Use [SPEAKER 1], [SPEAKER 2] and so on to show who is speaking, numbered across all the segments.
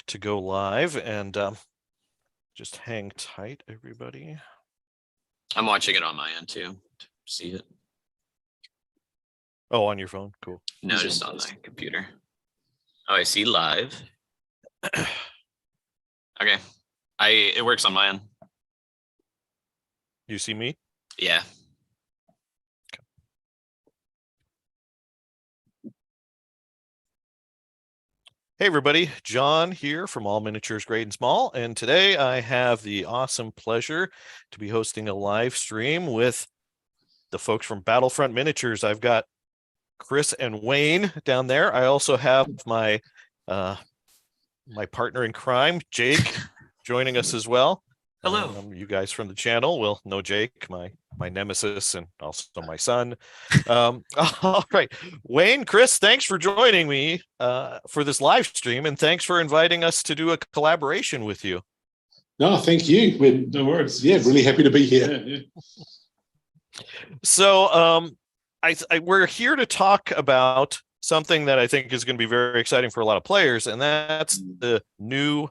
[SPEAKER 1] to go live, and just hang tight, everybody.
[SPEAKER 2] I'm watching it on my end too to see it.
[SPEAKER 1] Oh, on your phone? Cool.
[SPEAKER 2] No, just on my computer. Oh, I see live. Okay. It works on my end.
[SPEAKER 1] You see me?
[SPEAKER 2] Yeah.
[SPEAKER 1] Hey everybody, John here from All Miniatures Great and Small, and today I have the awesome pleasure to be hosting a live stream with the folks from Battlefront Miniatures. I've got Chris and Wayne down there. I also have my partner in crime, Jake, joining us as well.
[SPEAKER 2] Hello.
[SPEAKER 1] You guys from the channel will know Jake, my nemesis, and also my son. All right, Wayne, Chris, thanks for joining me for this live stream, and thanks for inviting us to do a collaboration with you.
[SPEAKER 3] No, thank you. No worries. Yeah, really happy to be here.
[SPEAKER 1] So we're here to talk about something that I think is going to be very exciting for a lot of players, and that's the new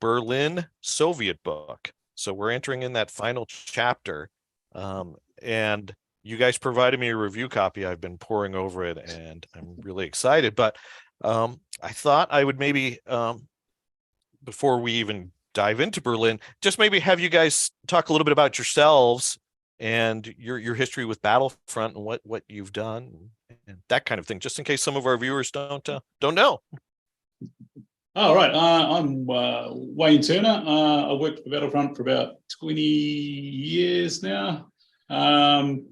[SPEAKER 1] Berlin Soviet book. So we're entering in that final chapter, and you guys provided me a review copy. I've been poring over it, and I'm really excited. But I thought I would maybe, before we even dive into Berlin, just maybe have you guys talk a little bit about yourselves and your history with Battlefront and what you've done and that kind of thing, just in case some of our viewers don't know.
[SPEAKER 3] All right. I'm Wayne Turner. I worked for Battlefront for about 20 years now. I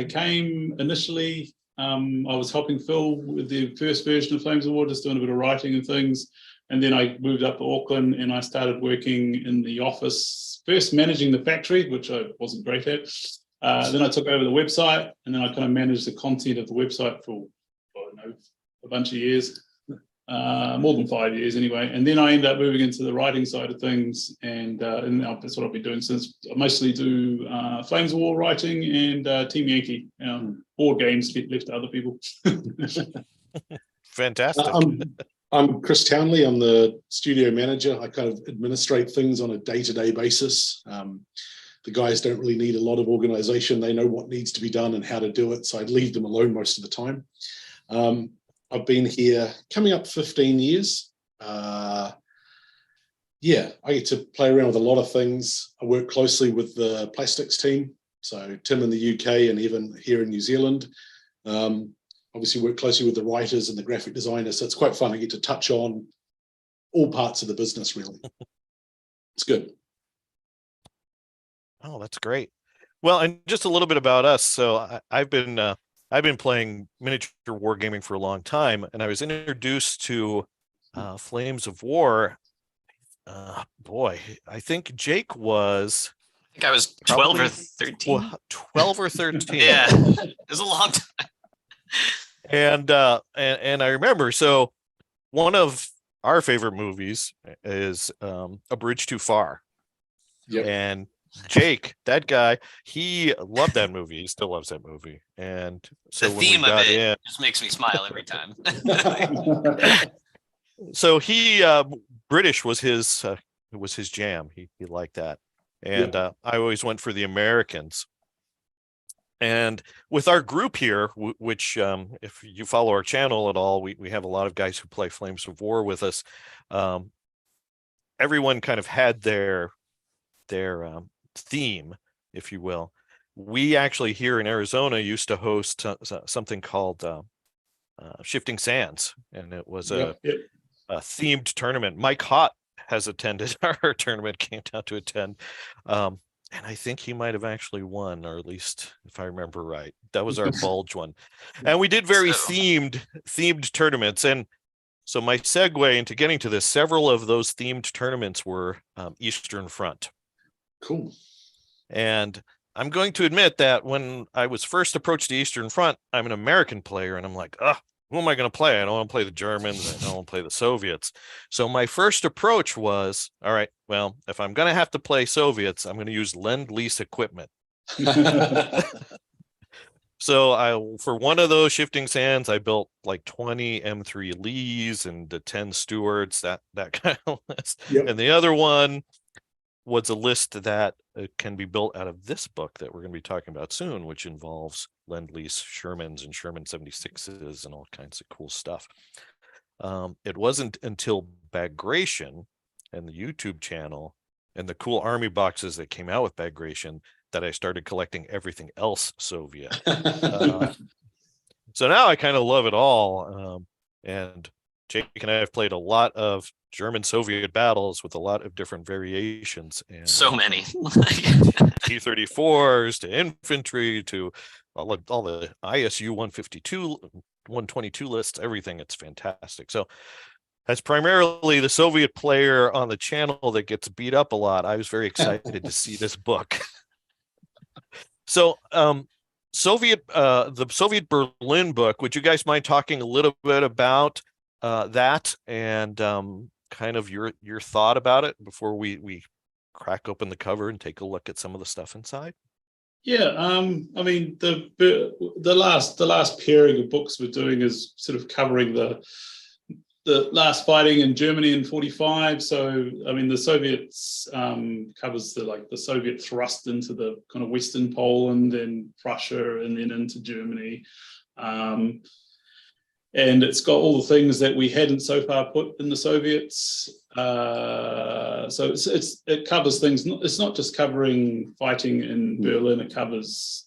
[SPEAKER 3] came initially, I was helping Phil with the first version of Flames of War, just doing a bit of writing and things. And then I moved up to Auckland and I started working in the office, first managing the factory, which I wasn't great at. Then I took over the website, and then I kind of managed the content of the website for, I don't know, a bunch of years. More than 5 years anyway, and then I ended up moving into the writing side of things, and that's what I've been doing since. I mostly do Flames of War writing and Team Yankee. Board games get left to other people.
[SPEAKER 1] Fantastic.
[SPEAKER 3] I'm Chris Townley. I'm the studio manager. I kind of administrate things on a day-to-day basis. The guys don't really need a lot of organization. They know what needs to be done and how to do it, so I leave them alone most of the time. I've been here coming up 15 years. I get to play around with a lot of things. I work closely with the plastics team, so Tim in the UK and even here in New Zealand. Obviously work closely with the writers and the graphic designers, so it's quite fun. I get to touch on all parts of the business, really. It's good.
[SPEAKER 1] Oh, that's great. Well, and just a little bit about us. So I've been playing miniature wargaming for a long time, and I was introduced to Flames of War. Boy, I think Jake was.
[SPEAKER 2] I think I was 12 or 13.
[SPEAKER 1] 12 or 13.
[SPEAKER 2] Yeah, it was a long time.
[SPEAKER 1] And I remember, so one of our favorite movies is A Bridge Too Far.
[SPEAKER 3] Yep.
[SPEAKER 1] And Jake, that guy, he loved that movie. He still loves that movie. And so
[SPEAKER 2] the theme of it just makes me smile every time.
[SPEAKER 1] So he British was his jam. He liked that. And I always went for the Americans. And with our group here, which if you follow our channel at all, we have a lot of guys who play Flames of War with us. Everyone kind of had their theme, if you will. We actually here in Arizona used to host something called Shifting Sands, and it was a themed tournament. Mike Hott has attended our tournament, came down to attend, and I think he might have actually won, or at least if I remember right. That was our Bulge one, and we did very themed tournaments. And so my segue into getting to this, several of those themed tournaments were Eastern Front.
[SPEAKER 3] Cool. And
[SPEAKER 1] I'm going to admit that when I was first approached the Eastern Front, I'm an American player, and I'm like, who am I going to play? I don't want to play the Germans. I don't want to play the Soviets. So my first approach was, all right, well, if I'm going to have to play Soviets, I'm going to use Lend-Lease equipment. So for one of those shifting sands, I built like 20 M3 Lees and the 10 Stewards, that kind of list.
[SPEAKER 3] Yep.
[SPEAKER 1] And the other one was a list that can be built out of this book that we're going to be talking about soon, which involves Lend-Lease Shermans and Sherman 76s and all kinds of cool stuff. It wasn't until Bagration and the YouTube channel and the cool army boxes that came out with Bagration that I started collecting everything else Soviet. So now I kind of love it all. And Jake and I have played a lot of German-Soviet battles with a lot of different variations. And
[SPEAKER 2] So many.
[SPEAKER 1] T-34s to infantry to all the ISU 152, 122 lists, everything. It's fantastic. So as primarily the Soviet player on the channel that gets beat up a lot, I was very excited to see this book. So the Soviet Berlin book, would you guys mind talking a little bit about that and kind of your thought about it before we crack open the cover and take a look at some of the stuff inside?
[SPEAKER 4] Yeah, I mean the last pairing of books we're doing is sort of covering the last fighting in Germany in 45. So I mean the Soviets covers the Soviet thrust into the kind of Western Poland and Prussia and then into Germany. And it's got all the things that we hadn't so far put in the Soviets. So it covers things. It's not just covering fighting in Berlin. It covers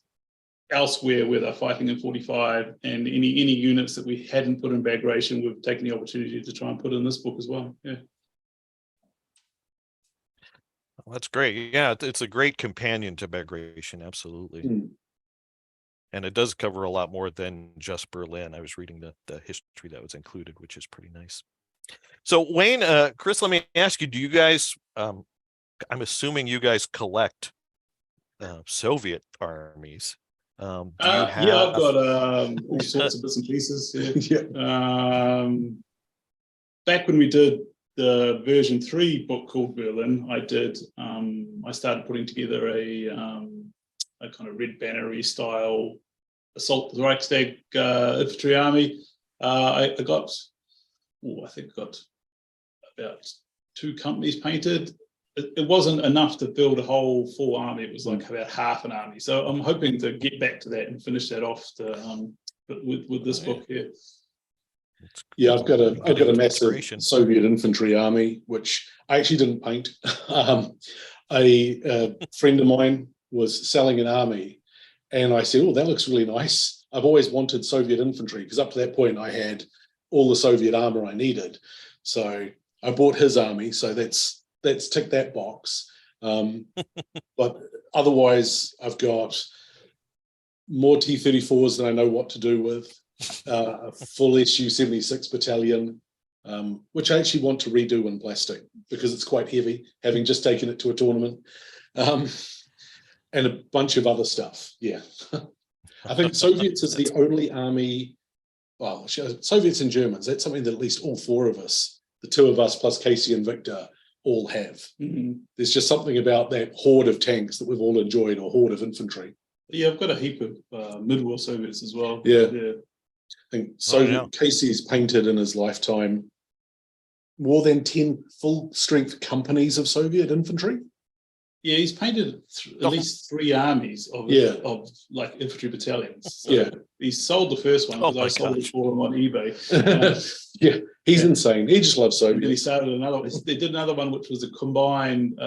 [SPEAKER 4] elsewhere where they're fighting in 45, and any units that we hadn't put in Bagration, we've taken the opportunity to try and put in this book as well. Yeah.
[SPEAKER 1] Well, that's great. Yeah, it's a great companion to Bagration. Absolutely. And it does cover a lot more than just Berlin. I was reading the history that was included, which is pretty nice. So Wayne, Chris, let me ask you, do you guys, I'm assuming you guys collect Soviet armies. Do you have...
[SPEAKER 4] Yeah, I've got all sorts of bits and pieces. Yeah. Back when we did the version 3 book called Berlin, I started putting together a kind of red bannery style assault the Reichstag infantry army. I think I got about 2 companies painted. It wasn't enough to build a whole full army. It was like about half an army. So I'm hoping to get back to that and finish that off with this book here.
[SPEAKER 3] Yeah, I've got a massive Soviet infantry army, which I actually didn't paint. A friend of mine was selling an army, and I said, "Oh, that looks really nice. I've always wanted Soviet infantry," because up to that point I had all the Soviet armor I needed. So I bought his army. So that's ticked that box. But otherwise, I've got more T-34s than I know what to do with. A full SU-76 battalion, which I actually want to redo in plastic because it's quite heavy, having just taken it to a tournament, and a bunch of other stuff. Yeah, I think Soviets is the only army. Well, Soviets and Germans. That's something that at least all 4 of us, the 2 of us plus Casey and Victor, all have. There's just something about that horde of tanks that we've all enjoyed, or horde of infantry.
[SPEAKER 4] Yeah, I've got a heap of mid-war Soviets as well.
[SPEAKER 3] Yeah. I think Casey's painted in his lifetime more than 10 full-strength companies of Soviet infantry.
[SPEAKER 4] Yeah, he's painted at least 3 armies of like infantry battalions. So he sold the first one because I sold it for him on eBay.
[SPEAKER 3] Yeah, he's insane. He just loves Soviets.
[SPEAKER 4] And he started another one. They did another one which was a combined.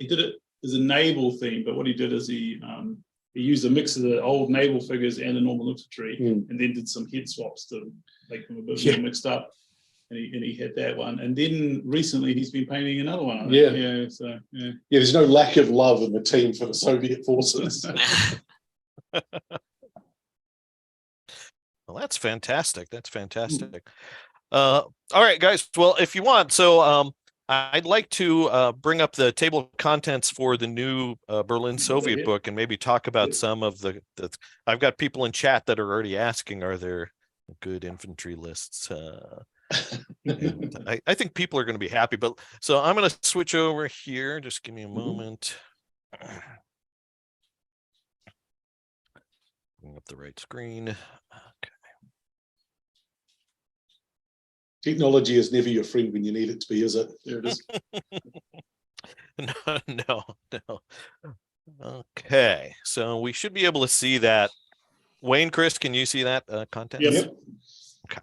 [SPEAKER 4] He did it as a naval theme, but what he did is he used a mix of the old naval figures and the normal infantry, and then did some head swaps to make them a bit more mixed up. And he had that one. And then recently he's been painting another one. Yeah,
[SPEAKER 3] there's no lack of love in the team for the Soviet forces.
[SPEAKER 1] Well, that's fantastic. That's fantastic. All right, guys. Well, if you want, so I'd like to bring up the table of contents for the new Berlin Soviet book and maybe talk about some of the. I've got people in chat that are already asking, are there good infantry lists? I think people are going to be happy, but so I'm going to switch over here. Just give me a moment. Bring up the right screen. Okay.
[SPEAKER 3] Technology is never your friend when you need it to be, is it? There it is.
[SPEAKER 1] No. Okay, so we should be able to see that. Wayne, Chris, can you see that content?
[SPEAKER 4] Yes.
[SPEAKER 3] Yep.
[SPEAKER 1] Okay.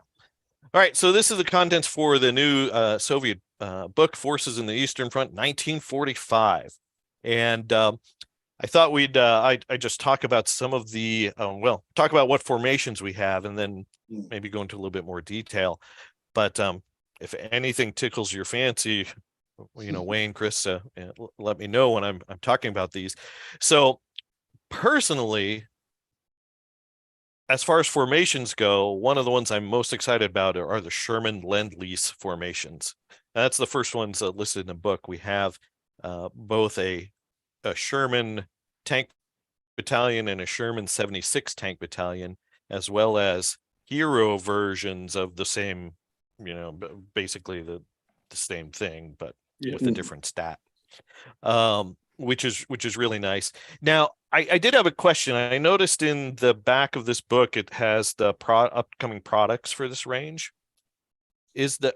[SPEAKER 1] All right, so this is the contents for the new Soviet book, Forces in the Eastern Front, 1945. And I thought we'd I just talk about some of the talk about what formations we have, and then maybe go into a little bit more detail. But if anything tickles your fancy, Wayne, Chris, let me know when I'm talking about these. So personally, as far as formations go, one of the ones I'm most excited about are the Sherman Lend-Lease formations. That's the first ones listed in the book. We have both a Sherman tank battalion and a Sherman 76 tank battalion, as well as hero versions of the same, basically the same thing, but with a different stat. Which is really nice. Now, I did have a question. I noticed in the back of this book, it has the upcoming products for this range.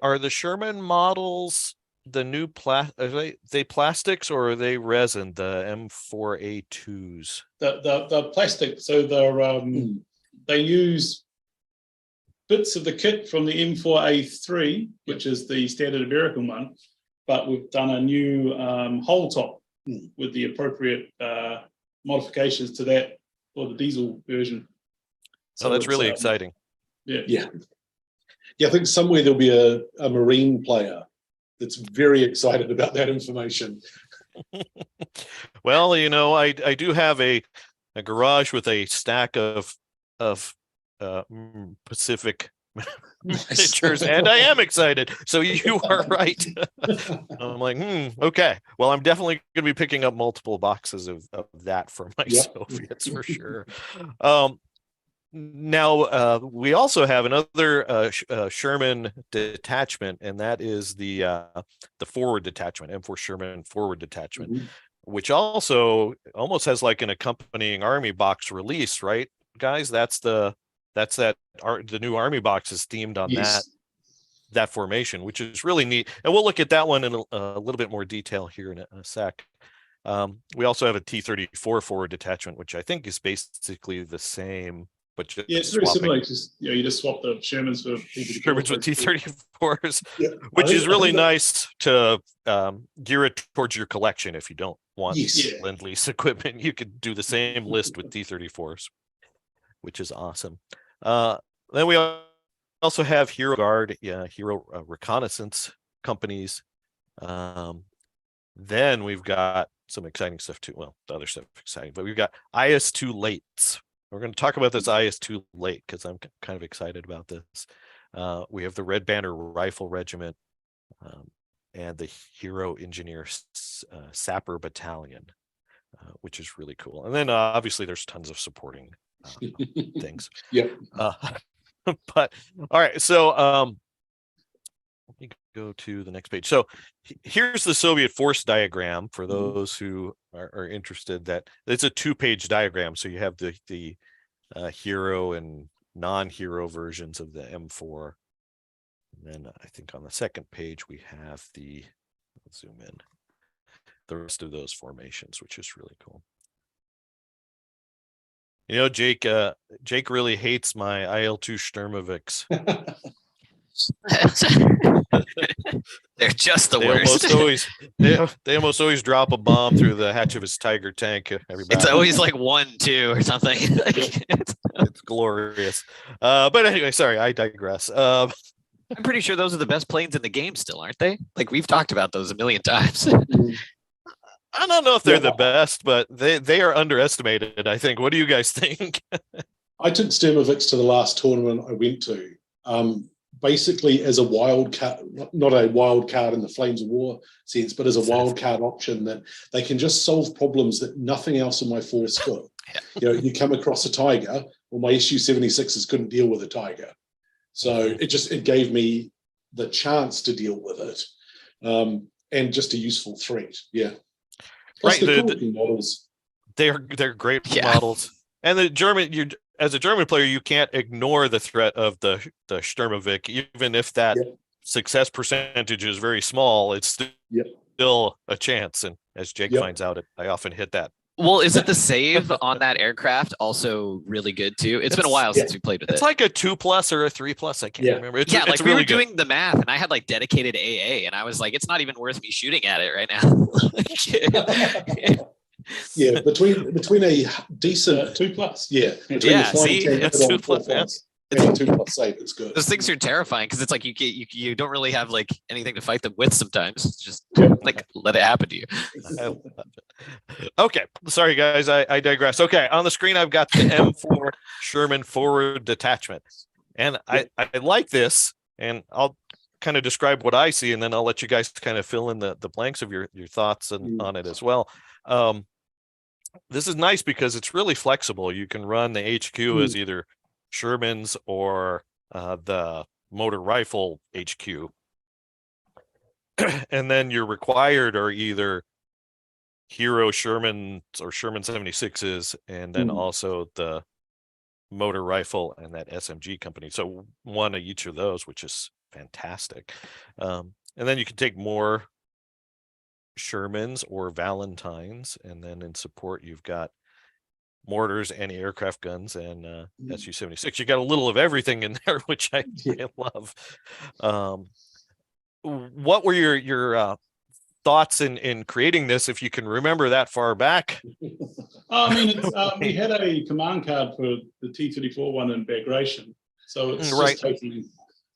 [SPEAKER 1] Are the Sherman models the new are they plastics, or are they resin, the M4A2s?
[SPEAKER 4] The plastic. So they use bits of the kit from the M4A3, which is the standard American one, but we've done a new whole top with the appropriate modifications to that for the diesel version.
[SPEAKER 1] So that's really exciting.
[SPEAKER 3] Yeah. I think somewhere there'll be a Marine player that's very excited about that information.
[SPEAKER 1] Well, I do have a garage with a stack of Pacific miniatures, and I am excited. So you are right. I'm like, okay. Well, I'm definitely going to be picking up multiple boxes of that for my Soviets for sure. Now, we also have another Sherman detachment, and that is the forward detachment, M4 Sherman forward detachment, which also almost has like an accompanying army box release, right, guys? The new army box is themed on that formation, which is really neat. And we'll look at that one in a little bit more detail here in a sec. We also have a T-34 forward detachment, which I think is basically the same. But just
[SPEAKER 4] it's very similar. You just swap the Shermans for
[SPEAKER 1] Shermans with T-34s, which is really nice to gear it towards your collection. If you don't want Lend-Lease equipment, you could do the same list with T-34s, which is awesome. Then we also have Hero Guard, Hero Reconnaissance companies. Then we've got some exciting stuff too. Well, the other stuff exciting, but we've got IS-2 Lates. We're going to talk about this IS-2 late because I'm kind of excited about this. We have the Red Banner Rifle Regiment and the Hero Engineer Sapper Battalion, which is really cool. And then obviously there's tons of supporting things. But all right, so let me go to the next page. So here's the Soviet force diagram for those who are interested. That it's a 2-page diagram. So you have the hero and non-hero versions of the M4. And then I think on the second page we have let's zoom in, the rest of those formations, which is really cool. Jake really hates my IL-2 Sturmovix.
[SPEAKER 2] They're just the worst.
[SPEAKER 1] They almost always drop a bomb through the hatch of his Tiger tank.
[SPEAKER 2] It's always like 1, 2 or something.
[SPEAKER 1] It's glorious. But anyway, sorry, I digress.
[SPEAKER 2] I'm pretty sure those are the best planes in the game still, aren't they? Like, we've talked about those a million times.
[SPEAKER 1] I don't know if they're the best, but they are underestimated, I think. What do you guys think?
[SPEAKER 3] I took Sturmovix to the last tournament I went to. Basically as a wild card, not a wild card in the Flames of War sense, but as a wild card option that they can just solve problems that nothing else in my force could. You come across a Tiger, well, my Su-76s couldn't deal with a Tiger. So it gave me the chance to deal with it. And just a useful threat. Plus the models.
[SPEAKER 1] They're great models. And the German, as a German player, you can't ignore the threat of the Sturmovik, even if that success percentage is very small. It's still a chance. And as Jake finds out, I often hit that.
[SPEAKER 2] Well, is it the save on that aircraft also really good too? It's been a while since we played with it.
[SPEAKER 1] It's like a 2+ or a 3+. I can't remember. It's
[SPEAKER 2] like
[SPEAKER 1] it's
[SPEAKER 2] we
[SPEAKER 1] really
[SPEAKER 2] were doing the math, and I had like dedicated AA, and I was like, it's not even worth me shooting at it right now.
[SPEAKER 3] Yeah, between a decent
[SPEAKER 4] 2+.
[SPEAKER 3] Yeah,
[SPEAKER 2] see,
[SPEAKER 3] it's 2+. And a 2+ save, it's good.
[SPEAKER 2] Those things are terrifying because it's like you don't really have like anything to fight them with sometimes. It's just like let it happen to you.
[SPEAKER 1] Okay, sorry guys, I digress. Okay, on the screen I've got the M4 Sherman forward detachment, and I like this, and I'll kind of describe what I see, and then I'll let you guys kind of fill in the blanks of your thoughts on it as well. This is nice because it's really flexible. You can run the HQ as either Sherman's or the motor rifle HQ, and then you're required are either Hero Shermans or Sherman 76s, and then also the motor rifle and that SMG company. So one of each of those, which is fantastic. And then you can take more Shermans or Valentines, and then in support you've got mortars, anti-aircraft guns, and Su-76. You got a little of everything in there, which I love. What were your thoughts in creating this, if you can remember that far back?
[SPEAKER 4] I mean, we had a command card for the T-34 one in Bagration, so it's just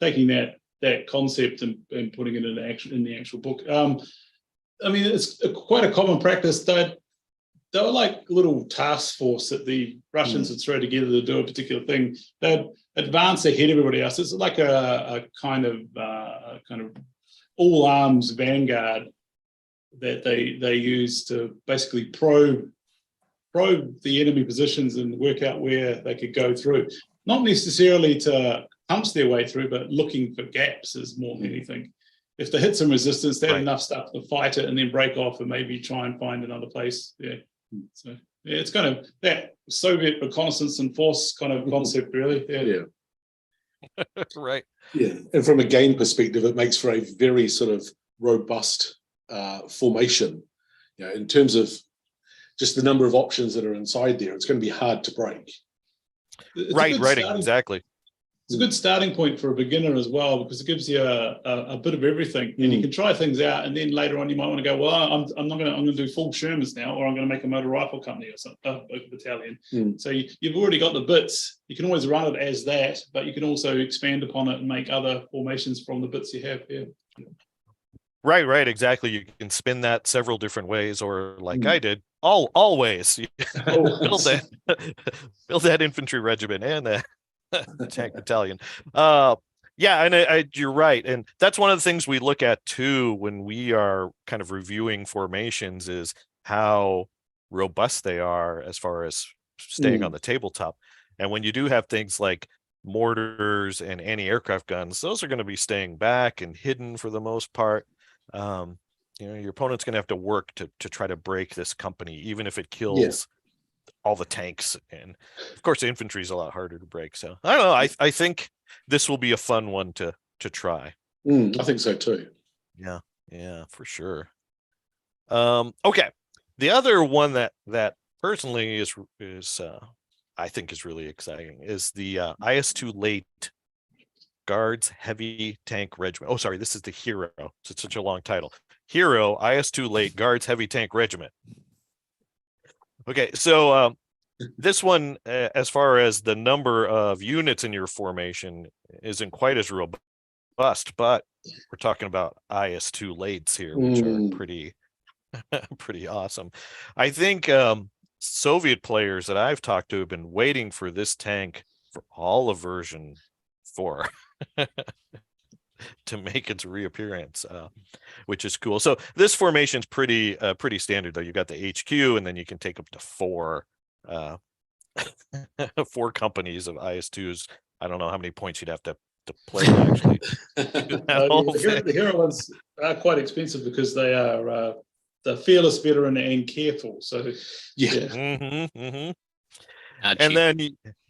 [SPEAKER 4] taking that concept and putting it in the actual book. I mean, it's quite a common practice that they were like little task force that the Russians would throw together to do a particular thing. They'd advance ahead of everybody else. It's like a kind of all arms vanguard that they use to basically probe the enemy positions and work out where they could go through. Not necessarily to punch their way through, but looking for gaps is more than anything. If they hit some resistance, they had enough stuff to fight it and then break off and maybe try and find another place. So it's kind of that Soviet reconnaissance and force kind of concept, really.
[SPEAKER 1] Right.
[SPEAKER 3] Yeah, and from a game perspective, it makes for a very sort of robust formation. You know, in terms of just the number of options that are inside there, it's going to be hard to break.
[SPEAKER 1] Right, exactly.
[SPEAKER 4] It's a good starting point for a beginner as well, because it gives you a bit of everything, and you can try things out, and then later on you might want to go, well, I'm going to do full Shermans now, or I'm going to make a motor rifle company or something, a battalion. So you've already got the bits. You can always run it as that, but you can also expand upon it and make other formations from the bits you have.
[SPEAKER 1] Right, exactly. You can spin that several different ways, or like I did, all ways. build that infantry regiment and that tank battalion. And you're right, and that's one of the things we look at too when we are kind of reviewing formations, is how robust they are as far as staying on the tabletop. And when you do have things like mortars and anti-aircraft guns, those are going to be staying back and hidden for the most part. Your opponent's going to have to work to try to break this company, even if it kills all the tanks, and of course the infantry is a lot harder to break. So I don't know, I think this will be a fun one to try.
[SPEAKER 3] I think so too.
[SPEAKER 1] Yeah, for sure. Okay, the other one that personally is I think is really exciting is the IS-2 late Guards Heavy Tank Regiment. Oh, sorry, this is the Hero. It's such a long title. Hero IS-2 late Guards Heavy Tank Regiment. Okay, so this one, as far as the number of units in your formation, isn't quite as robust, but we're talking about IS-2 lates here, which are pretty awesome. I think Soviet players that I've talked to have been waiting for this tank for all of version 4 to make its reappearance, which is cool. So this formation's pretty standard, though. You got the HQ, and then you can take up to 4 companies of IS-2s. I don't know how many points you'd have to play actually.
[SPEAKER 4] The Hero ones are quite expensive because they are the fearless veteran and careful. So
[SPEAKER 1] and then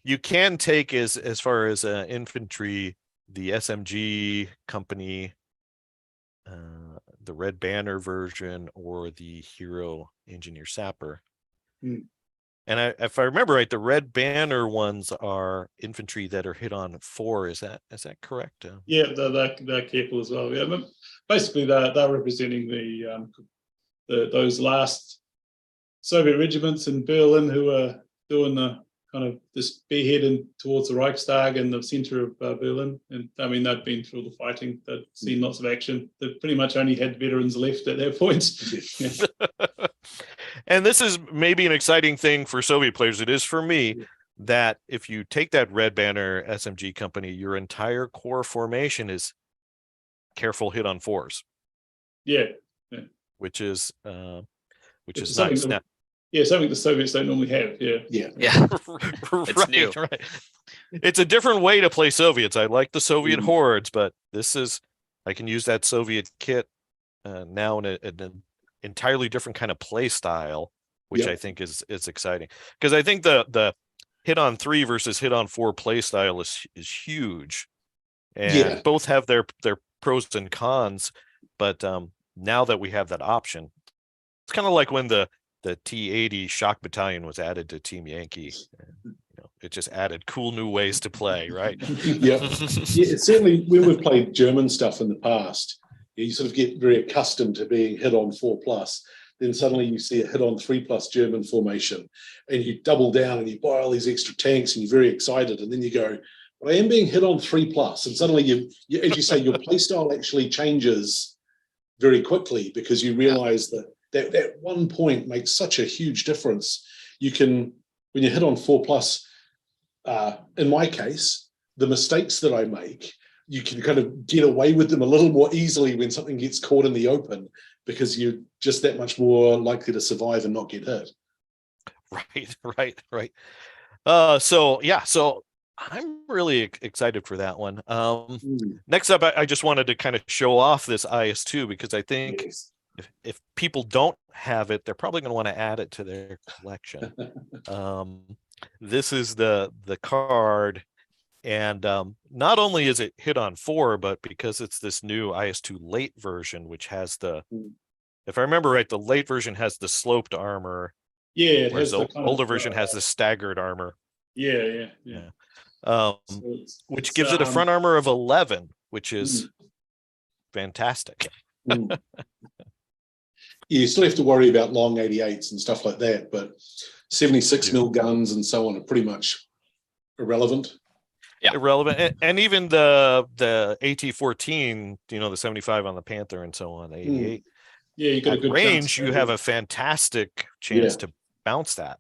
[SPEAKER 1] You can take as far as infantry, the SMG company, the Red Banner version, or the Hero Engineer Sapper. And if I remember right, the Red Banner ones are infantry that are hit on 4. Is that correct?
[SPEAKER 4] Yeah, they're careful as well. Yeah, but basically they're representing those last Soviet regiments in Berlin who are doing the kind of the spearheading towards the Reichstag and the center of Berlin. And I mean, they've been through the fighting. They've seen lots of action. They've pretty much only had veterans left at that point. Yeah.
[SPEAKER 1] And this is maybe an exciting thing for Soviet players. It is for me, that if you take that Red Banner SMG company, your entire core formation is careful hit on 4s.
[SPEAKER 4] Yeah.
[SPEAKER 1] Which is nice.
[SPEAKER 4] Something the Soviets don't normally have.
[SPEAKER 2] Yeah. It's
[SPEAKER 1] Right,
[SPEAKER 2] new.
[SPEAKER 1] right. It's a different way to play Soviets. I like the Soviet hordes, but I can use that Soviet kit now in an entirely different kind of play style, which I think is exciting. Because I think the hit on 3 versus hit on 4 play style is huge, and both have their pros and cons. But now that we have that option, it's kind of like when the T-80 Shock Battalion was added to Team Yankee. It just added cool new ways to play, right?
[SPEAKER 3] Yeah, certainly when we've played German stuff in the past, you sort of get very accustomed to being hit on 4+. Then suddenly you see a hit on 3+ German formation, and you double down and you buy all these extra tanks and you're very excited. And then you go, well, I am being hit on 3+. And suddenly you as you say, your play style actually changes very quickly, because you realize that 1 point makes such a huge difference. You can, when you hit on 4+, in my case, the mistakes that I make, you can kind of get away with them a little more easily when something gets caught in the open, because you're just that much more likely to survive and not get hit.
[SPEAKER 1] Right. So I'm really excited for that one. Next up, I just wanted to kind of show off this IS-2, because I think if people don't have it, they're probably going to want to add it to their collection. This is the card, and not only is it hit on 4, but because it's this new IS-2 late version, which has if I remember right, the late version has the sloped armor.
[SPEAKER 4] Yeah,
[SPEAKER 1] whereas the older version has the staggered armor.
[SPEAKER 4] Yeah.
[SPEAKER 1] Which gives it a front armor of 11, which is fantastic.
[SPEAKER 3] You still have to worry about long 88s and stuff like that, but 76 mil guns and so on are pretty much irrelevant.
[SPEAKER 1] Irrelevant. And even the AT-14, the 75 on the Panther and so on, the 88.
[SPEAKER 4] Yeah, you got a good
[SPEAKER 1] range. You have a fantastic chance to bounce that.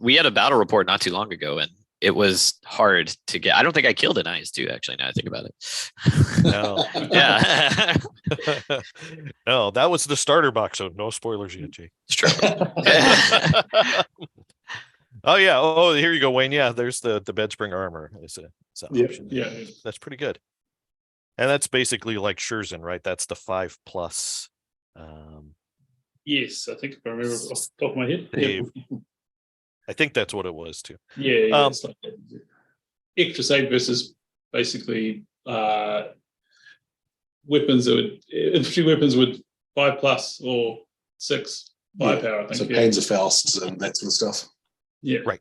[SPEAKER 2] We had a battle report not too long ago, and it was hard to get. I don't think I killed an IS-2, actually, now I think about it.
[SPEAKER 1] No.
[SPEAKER 2] Yeah.
[SPEAKER 1] No, that was the starter box, so no spoilers yet, Jake.
[SPEAKER 2] It's true.
[SPEAKER 1] Oh, yeah. Oh, here you go, Wayne. Yeah, there's the bed spring armor. It's an option.
[SPEAKER 4] Yeah.
[SPEAKER 1] That's pretty good. And that's basically like Scherzen, right? That's the 5+.
[SPEAKER 4] Yes, I think if I remember off the top of my head.
[SPEAKER 1] Save. I think that's what it was too.
[SPEAKER 4] Yeah. It's like extra save versus basically infantry weapons with 5+ or 6 firepower. I think.
[SPEAKER 3] So Panzerfausts and that sort of stuff.
[SPEAKER 4] Yeah.
[SPEAKER 1] Right.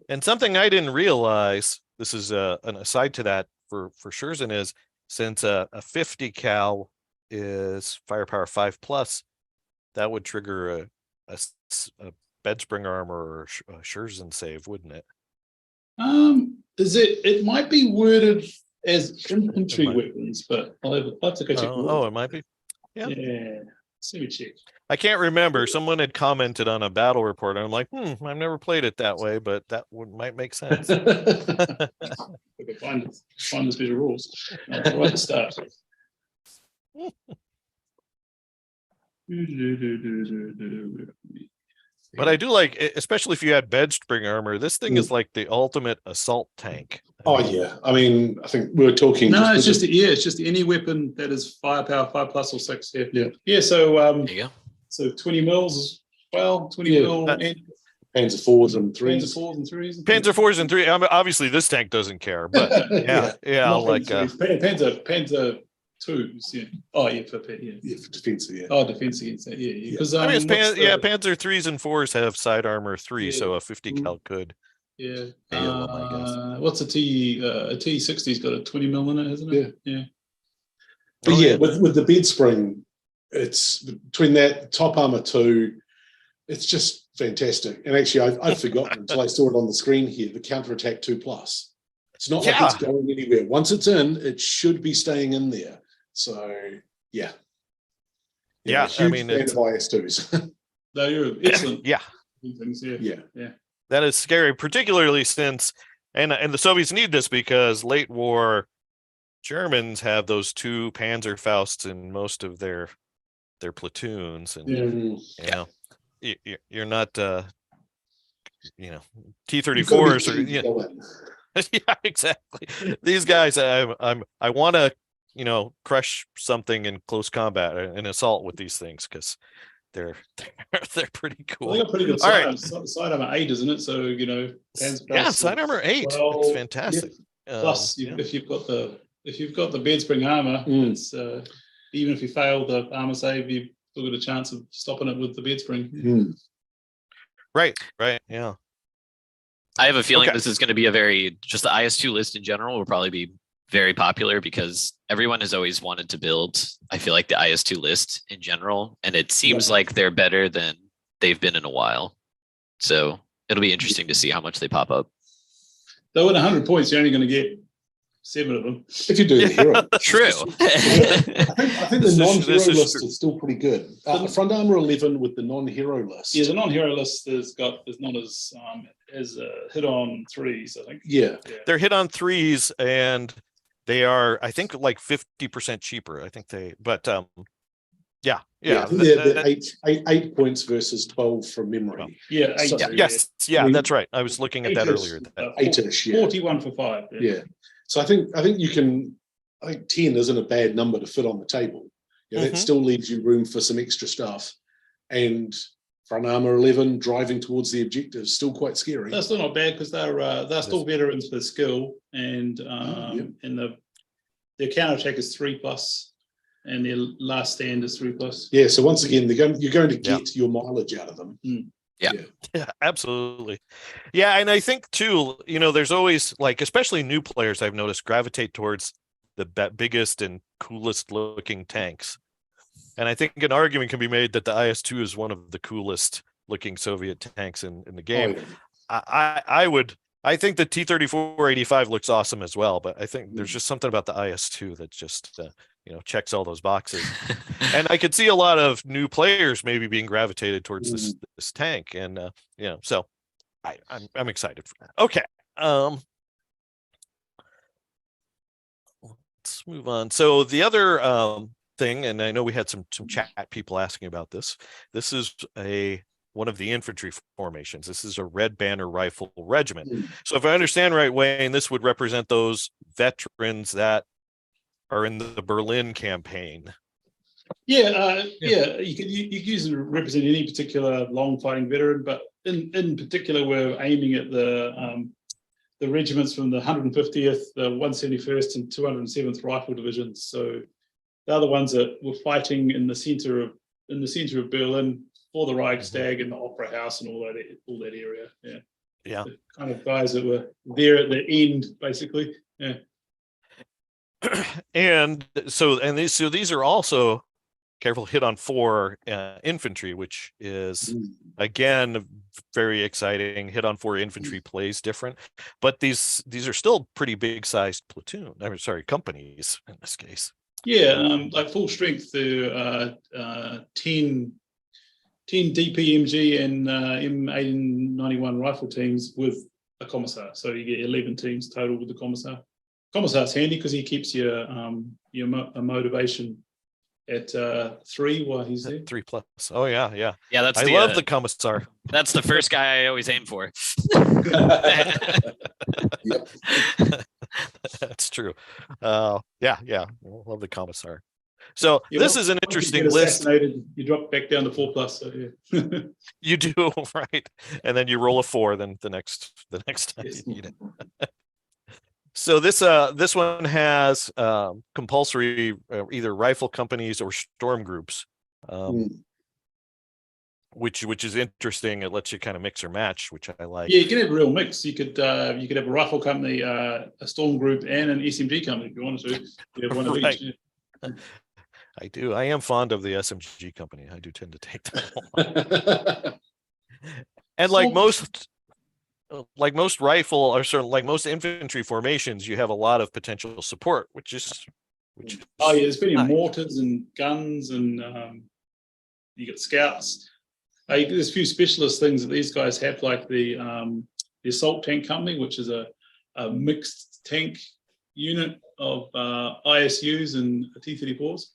[SPEAKER 1] And something I didn't realize, this is an aside to that for Scherzen, is since a 50 cal is firepower 5+, that would trigger a bed spring armor or a Scherzen save, wouldn't it?
[SPEAKER 4] It might be worded as infantry weapons, but I'll have to go check.
[SPEAKER 1] It might be. Yeah.
[SPEAKER 4] So we check.
[SPEAKER 1] I can't remember. Someone had commented on a battle report, and I'm like, I've never played it that way, but that might make sense.
[SPEAKER 4] Okay, find the special rules. I'll write the start.
[SPEAKER 1] But I do like, especially if you had bed spring armor, this thing is like the ultimate assault tank.
[SPEAKER 3] Oh yeah, I mean, I think we were talking.
[SPEAKER 4] No, it's just any weapon that is firepower 5+ or 6. Yeah. So
[SPEAKER 2] there you go.
[SPEAKER 4] So 20 mils as well. 20 mil.
[SPEAKER 3] Panzer fours and
[SPEAKER 4] Panzer
[SPEAKER 3] threes.
[SPEAKER 4] fours and threes.
[SPEAKER 1] Panzer fours and three. I mean, obviously, this tank doesn't care, but yeah,
[SPEAKER 4] Not
[SPEAKER 1] like
[SPEAKER 4] Panzer twos. Yeah. Oh yeah, for
[SPEAKER 3] defensive. Yeah.
[SPEAKER 4] Oh, defense against that. Yeah. Because
[SPEAKER 1] I mean, Panzer threes and fours have side armor 3, so a 50 cal could.
[SPEAKER 4] Yeah.
[SPEAKER 1] Fail 'em, I guess.
[SPEAKER 4] What's a T60's got a 20 mil in it, hasn't it? Yeah.
[SPEAKER 3] But with the bed spring, it's between that top armor 2, it's just fantastic. And actually, I'd forgotten until I saw it on the screen here, the counterattack 2+. It's not like it's going anywhere. Once it's in, it should be staying in there. So yeah.
[SPEAKER 1] I mean,
[SPEAKER 3] it's of IS2s.
[SPEAKER 4] No, you're excellent.
[SPEAKER 1] Yeah.
[SPEAKER 4] Things,
[SPEAKER 3] yeah.
[SPEAKER 1] That is scary, particularly since and the Soviets need this because late war Germans have those 2 Panzerfausts in most of their platoons, and you know, you're not T-34s or yeah, exactly. These guys, I want to crush something in close combat, an assault with these things, because they're pretty cool.
[SPEAKER 4] Well, they got pretty good side armor 8, isn't it? So
[SPEAKER 1] side armor 8. It's fantastic.
[SPEAKER 4] Yeah. Plus, if you've got the bed spring armor, it's even if you fail the armor save, you've still got a chance of stopping it with the bed spring.
[SPEAKER 1] Right. Yeah.
[SPEAKER 2] I have a feeling this is going to be just the IS2 list in general will probably be very popular because everyone has always wanted to build, I feel like, the IS2 list in general, and it seems like they're better than they've been in a while. So it'll be interesting to see how much they pop up.
[SPEAKER 4] Though at 100 points, you're only going to get 7 of them.
[SPEAKER 3] If you do the hero.
[SPEAKER 2] True.
[SPEAKER 3] I think the non-hero list is still pretty good. Front armor 11 with the non-hero list.
[SPEAKER 4] Yeah, the non-hero list is not as hit on 3s, I think.
[SPEAKER 3] Yeah.
[SPEAKER 1] They're hit on 3s, and they are, I think, like 50% cheaper. I think yeah.
[SPEAKER 3] They're 8 points versus 12 from memory.
[SPEAKER 4] Yeah.
[SPEAKER 1] That's right. I was looking at that earlier.
[SPEAKER 3] 8-ish.
[SPEAKER 4] 41 for 5.
[SPEAKER 3] Yeah. So I think you can. I think 10 isn't a bad number to fit on the table. That still leaves you room for some extra stuff. And front armor 11 driving towards the objective still quite scary.
[SPEAKER 4] That's still not bad because they're still veterans for skill, and their counterattack is 3+, and their last stand is 3+.
[SPEAKER 3] Yeah. So once again, you're going to get your mileage out of them.
[SPEAKER 1] Yeah, absolutely. Yeah, and I think too, there's always, like, especially new players, I've noticed, gravitate towards the biggest and coolest looking tanks. And I think an argument can be made that the IS-2 is one of the coolest looking Soviet tanks in the game. I think the T-34-85 looks awesome as well, but I think there's just something about the IS-2 that just checks all those boxes. And I could see a lot of new players maybe being gravitated towards this tank, and so I'm excited for that. Okay, let's move on. So the other thing, and I know we had some chat people asking about this. This is one of the infantry formations. This is a red banner rifle regiment. So if I understand right, Wayne, this would represent those veterans that are in the Berlin campaign.
[SPEAKER 4] You could use it to represent any particular long fighting veteran, but in particular, we're aiming at the regiments from the 150th, the 171st, and 207th Rifle Divisions. So they're the ones that were fighting in the center of Berlin for the Reichstag and the Opera House and all that area. Yeah. The kind of guys that were there at the end, basically. Yeah.
[SPEAKER 1] And these are also, careful, hit on 4 infantry, which is again very exciting. Hit on 4 infantry plays different, but these are still pretty big sized companies in this case.
[SPEAKER 4] Yeah, like full strength to 10 DPMG and M1891 rifle teams with a commissar. So you get 11 teams total with the commissar. Commissar's handy because he keeps your motivation at 3 while he's there.
[SPEAKER 1] 3+. Oh yeah.
[SPEAKER 2] Yeah,
[SPEAKER 1] I love the commissar.
[SPEAKER 2] That's the first guy I always aim for.
[SPEAKER 1] That's true. Yeah. Love the commissar. So
[SPEAKER 4] Yeah,
[SPEAKER 1] this
[SPEAKER 4] once-
[SPEAKER 1] is an
[SPEAKER 4] once you
[SPEAKER 1] interesting
[SPEAKER 4] get
[SPEAKER 1] list.
[SPEAKER 4] assassinated, you drop back down to 4+. So yeah.
[SPEAKER 1] You do, right? And then you roll a 4, then the next time
[SPEAKER 4] Yes.
[SPEAKER 1] you need it. So this one has compulsory either rifle companies or storm groups, which is interesting. It lets you kind of mix or match, which I like.
[SPEAKER 4] Yeah, you could have a real mix. You could have a rifle company, a storm group, and an SMG company if you wanted to. You have one of
[SPEAKER 1] Right.
[SPEAKER 4] each. Yeah.
[SPEAKER 1] I do. I am fond of the SMG company. I do tend to take them. And like most rifle or sort of like most infantry formations, you have a lot of potential support, which is
[SPEAKER 4] Oh yeah, there's plenty of
[SPEAKER 1] nice.
[SPEAKER 4] mortars and guns, and you got scouts. There's a few specialist things that these guys have, like the assault tank company, which is a mixed tank unit of ISUs and T-34s.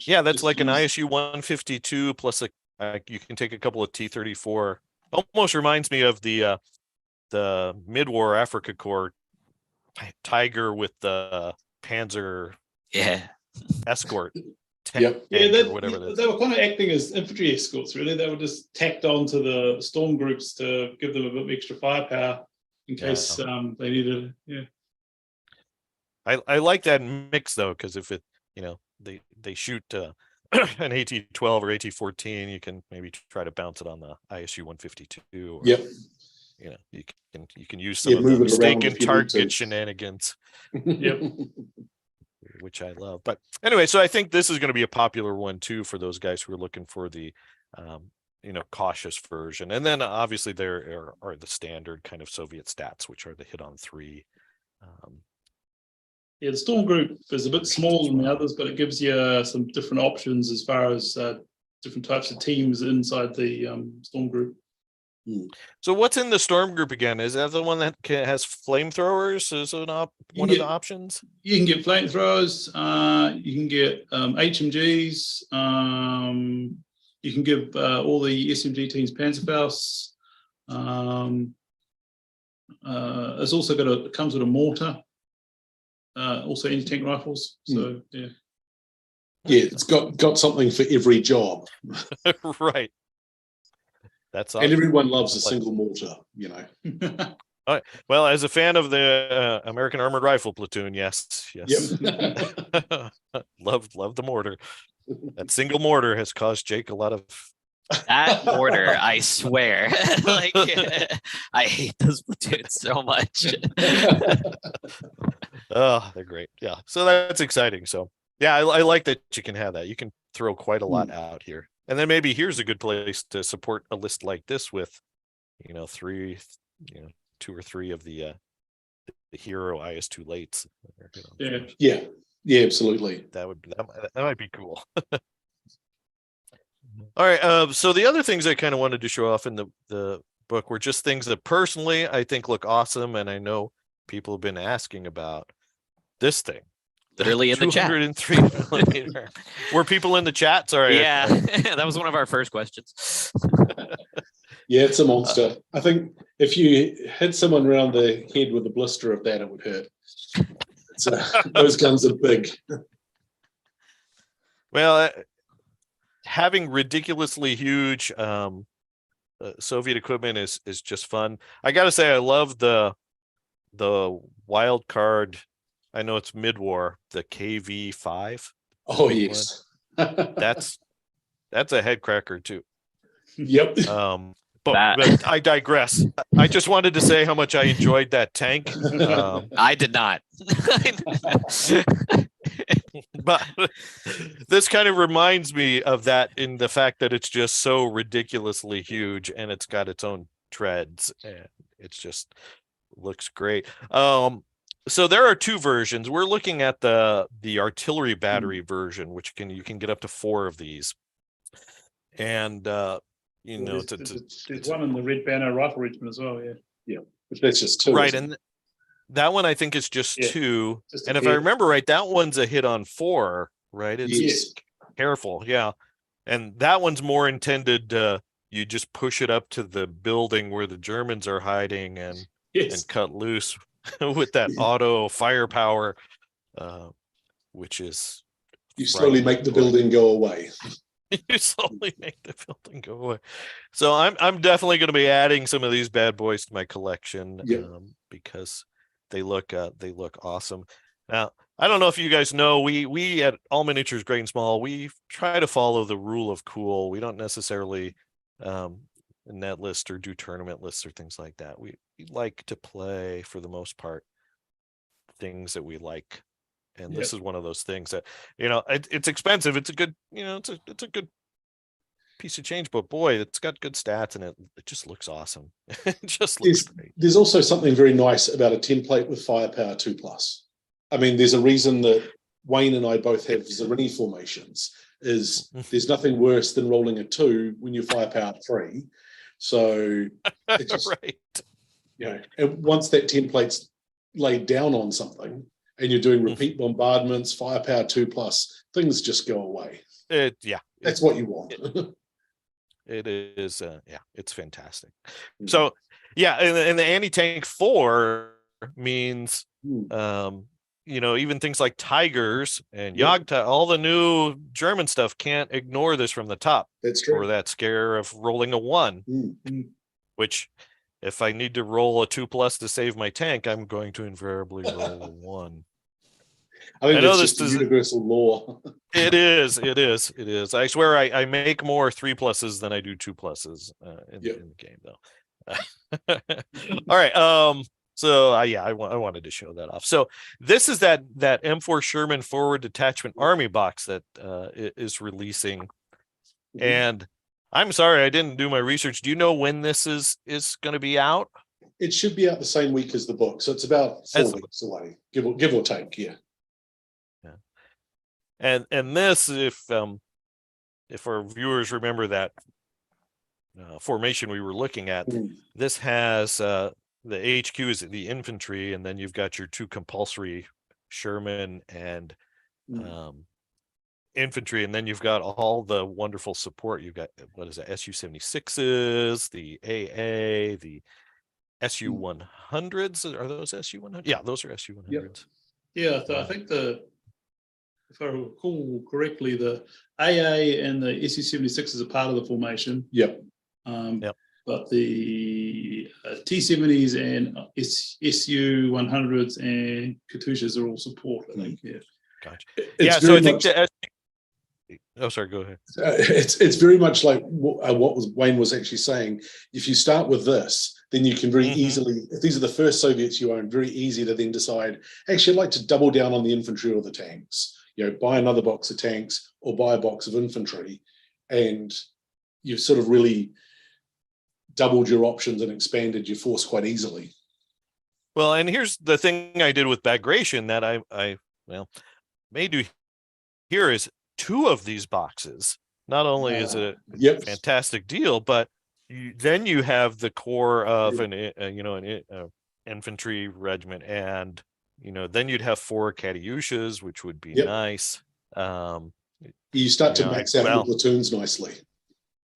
[SPEAKER 1] Yeah, that's like an ISU 152 plus you can take a couple of T-34. Almost reminds me of the mid-war Africa Corps Tiger with the Panzer escort tank, or whatever
[SPEAKER 4] they were kind of acting as infantry escorts, really. They were just tacked on to the storm groups to give them a bit of extra firepower in case they needed it. Yeah.
[SPEAKER 1] I like that mix though, because if it, they shoot an AT-12 or AT-14, you can maybe try to bounce it on the ISU 152. Or, you can use some of the mistaken target shenanigans.
[SPEAKER 4] Yep.
[SPEAKER 1] Which I love. But anyway, so I think this is going to be a popular one too for those guys who are looking for the cautious version. And then obviously there are the standard kind of Soviet stats, which are the hit on 3.
[SPEAKER 4] The storm group is a bit smaller than the others, but it gives you some different options as far as different types of teams inside the storm group.
[SPEAKER 1] So what's in the storm group again? Is that the one that has flamethrowers? Is it one of the options?
[SPEAKER 4] You can get flamethrowers. You can get HMGs. You can give all the SMG teams Panzerfaust. It's also it comes with a mortar. Also anti-tank rifles. So yeah.
[SPEAKER 3] Yeah, it's got something for every job.
[SPEAKER 1] Right. That's awesome.
[SPEAKER 3] And everyone loves a single mortar, All
[SPEAKER 1] right. Well, as a fan of the American Armored Rifle Platoon, yes.
[SPEAKER 3] Yep.
[SPEAKER 1] love the mortar. That single mortar has caused Jake a lot of.
[SPEAKER 2] That mortar, I swear, I hate those platoons so much.
[SPEAKER 1] Oh, they're great. Yeah, so that's exciting. So yeah, I like that you can have that. You can throw quite a lot out here. And then maybe here's a good place to support a list like this with, 2 or 3 of the hero IS-2 lates.
[SPEAKER 3] Yeah, absolutely.
[SPEAKER 1] That might be cool. All right. So the other things I kind of wanted to show off in the book were just things that personally I think look awesome, and I know people have been asking about this thing.
[SPEAKER 2] Literally in the chat.
[SPEAKER 1] 203mm. Were people in the chat? Sorry.
[SPEAKER 2] Yeah, that was one of our first questions.
[SPEAKER 3] Yeah, it's a monster. I think if you hit someone around the head with a blister of that, it would hurt. Those guns are big.
[SPEAKER 1] Well, having ridiculously huge Soviet equipment is just fun. I got to say, I love the wild card. I know it's mid-war, the KV-5.
[SPEAKER 3] Oh yes,
[SPEAKER 1] that's a head cracker too.
[SPEAKER 3] Yep.
[SPEAKER 1] But I digress. I just wanted to say how much I enjoyed that tank.
[SPEAKER 2] I did not.
[SPEAKER 1] But this kind of reminds me of that in the fact that it's just so ridiculously huge and it's got its own treads and it's just looks great. So there are 2 versions. We're looking at the artillery battery version, which you can get up to 4 of these. And
[SPEAKER 4] there's one in the Red Banner Rifle Regiment as well.
[SPEAKER 3] Yeah. But that's just 2.
[SPEAKER 1] Right, and that one I think is just 2. And if I remember right, that one's a hit on 4, right? It's careful, yeah. And that one's more intended. You just push it up to the building where the Germans are hiding and cut loose with that auto firepower, which is
[SPEAKER 3] You slowly make the building go away.
[SPEAKER 1] You slowly make the building go away. So I'm definitely going to be adding some of these bad boys to my collection, because they look awesome. Now, I don't know if you guys know, we at All Miniatures Great and Small, we try to follow the rule of cool. We don't necessarily net list or do tournament lists or things like that. We like to play, for the most part, things that we like. And this is one of those things that, it's expensive. It's a good, it's a good piece of change, but boy, it's got good stats and it just looks awesome. It just looks great.
[SPEAKER 3] There's also something very nice about a template with firepower 2+. I mean, there's a reason that Wayne and I both have Zerini formations. There's nothing worse than rolling a 2 when you're firepower 3. So it's just,
[SPEAKER 1] right.
[SPEAKER 3] And once that template's laid down on something, and you're doing repeat bombardments, firepower 2+, things just go away. That's what you want.
[SPEAKER 1] It is, it's fantastic. So, and the anti-tank 4 means, even things like Tigers and Jagdtiger, all the new German stuff can't ignore this from the top.
[SPEAKER 3] That's true.
[SPEAKER 1] Or that scare of rolling a 1, which, if I need to roll a 2+ to save my tank, I'm going to invariably roll a 1.
[SPEAKER 3] I think that's just universal law.
[SPEAKER 1] It is. I swear I make more 3+ than I do 2+ in the game, though. All right. So I wanted to show that off. So this is that M4 Sherman Forward Detachment Army box that is releasing, and I'm sorry I didn't do my research. Do you know when this is going to be out?
[SPEAKER 3] It should be out the same week as the book, so it's about 4 weeks away, give or take. Yeah.
[SPEAKER 1] And this, if our viewers remember that formation we were looking at, this has the HQ is the infantry, and then you've got your 2 compulsory Sherman and infantry, and then you've got all the wonderful support. You've got, what is it, SU-76s, the AA, the SU-100s. Are those SU-100s? Yeah, those are SU-100s.
[SPEAKER 4] Yeah, I think if I recall correctly, the AA and the SU-76 are part of the formation.
[SPEAKER 3] Yep.
[SPEAKER 4] But the T-70s and SU-100s and Katyushas are all support, I think. Yeah.
[SPEAKER 1] Gotcha. So I think sorry, go ahead.
[SPEAKER 3] It's very much like what Wayne was actually saying. If you start with this, then you can very easily, if these are the first Soviets you own, very easy to then decide, actually, I'd like to double down on the infantry or the tanks. Buy another box of tanks or buy a box of infantry, and you've sort of really doubled your options and expanded your force quite easily.
[SPEAKER 1] Well, and here's the thing I did with Bagration that I may do here is 2 of these boxes. Not only is it a fantastic deal, but then you have the core of an infantry regiment, and then you'd have 4 Katyushas, which would be nice.
[SPEAKER 3] You start to max out your platoons nicely.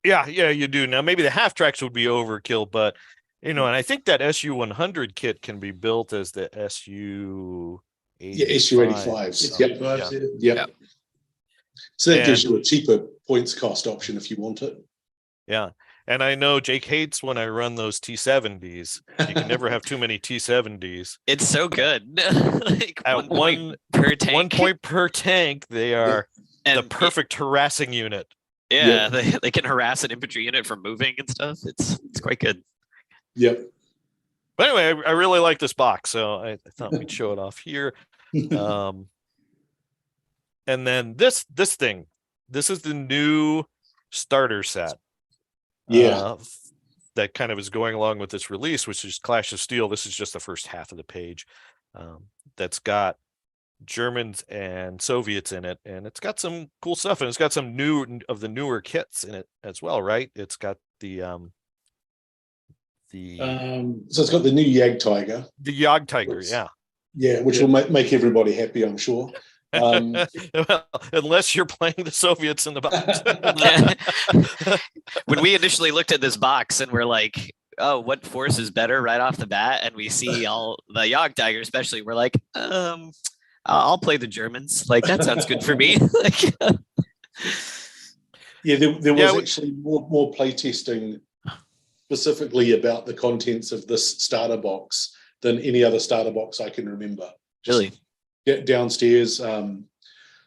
[SPEAKER 1] Yeah, you do. Now maybe the half tracks would be overkill, but and I think that SU-100 kit can be built as the SU-85.
[SPEAKER 3] SU-85s. Yep. So that gives you a cheaper points cost option if you want it.
[SPEAKER 1] Yeah. And I know Jake hates when I run those T-70s. You can never have too many T-70s.
[SPEAKER 2] It's so good.
[SPEAKER 1] Like at 1 point per tank, they are the perfect harassing unit.
[SPEAKER 2] Yeah, they can harass an infantry unit from moving and stuff. It's quite good.
[SPEAKER 3] Yep.
[SPEAKER 1] But anyway, I really like this box, so I thought we'd show it off here. And then this thing, this is the new starter set. That kind of is going along with this release, which is Clash of Steel. This is just the first half of the page. That's got Germans and Soviets in it, and it's got some cool stuff, and it's got some newer kits in it as well, right? It's got so
[SPEAKER 3] it's got the new Jagdtiger.
[SPEAKER 1] The Jagdtiger,
[SPEAKER 3] which will make everybody happy, I'm sure.
[SPEAKER 1] Well, unless you're playing the Soviets in the box.
[SPEAKER 2] When we initially looked at this box and we're like, oh, what force is better right off the bat, and we see all the Jagdtiger especially, we're like, I'll play the Germans. Like that sounds good for me. Like,
[SPEAKER 3] Yeah, there was actually more play testing specifically about the contents of this starter box than any other starter box I can remember.
[SPEAKER 2] really?
[SPEAKER 3] Get downstairs.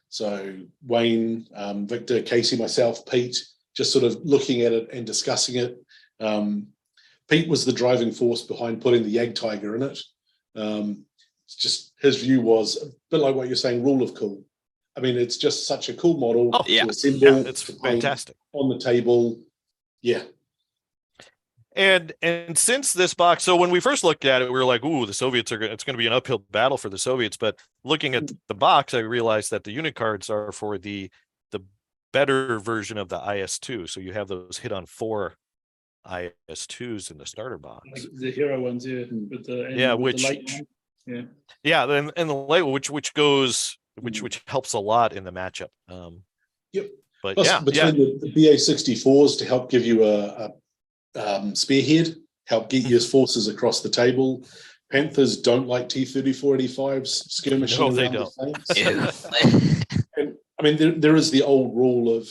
[SPEAKER 3] So Wayne, Victor, Casey, myself, Pete, just sort of looking at it and discussing it. Pete was the driving force behind putting the Yag Tiger in it. It's just his view was a bit like what you're saying, rule of cool. I mean, it's just such a cool model to assemble.
[SPEAKER 1] Yeah, it's fantastic
[SPEAKER 3] on the table. Yeah.
[SPEAKER 1] And since this box, so when we first looked at it, we were like, "Ooh, the Soviets it's going to be an uphill battle for the Soviets." But looking at the box, I realized that the unit cards are for the better version of the IS-2. So you have those hit on 4 IS-2s in the starter box.
[SPEAKER 4] Like the hero ones, yeah. With the
[SPEAKER 1] and the late which goes which helps a lot in the matchup.
[SPEAKER 3] Yep.
[SPEAKER 1] But
[SPEAKER 3] plus, between the BA-64s to help give you a spearhead, help get your forces across the table. Panthers don't like T-34-85s skirmishing around the flanks. And I mean, there is the old rule of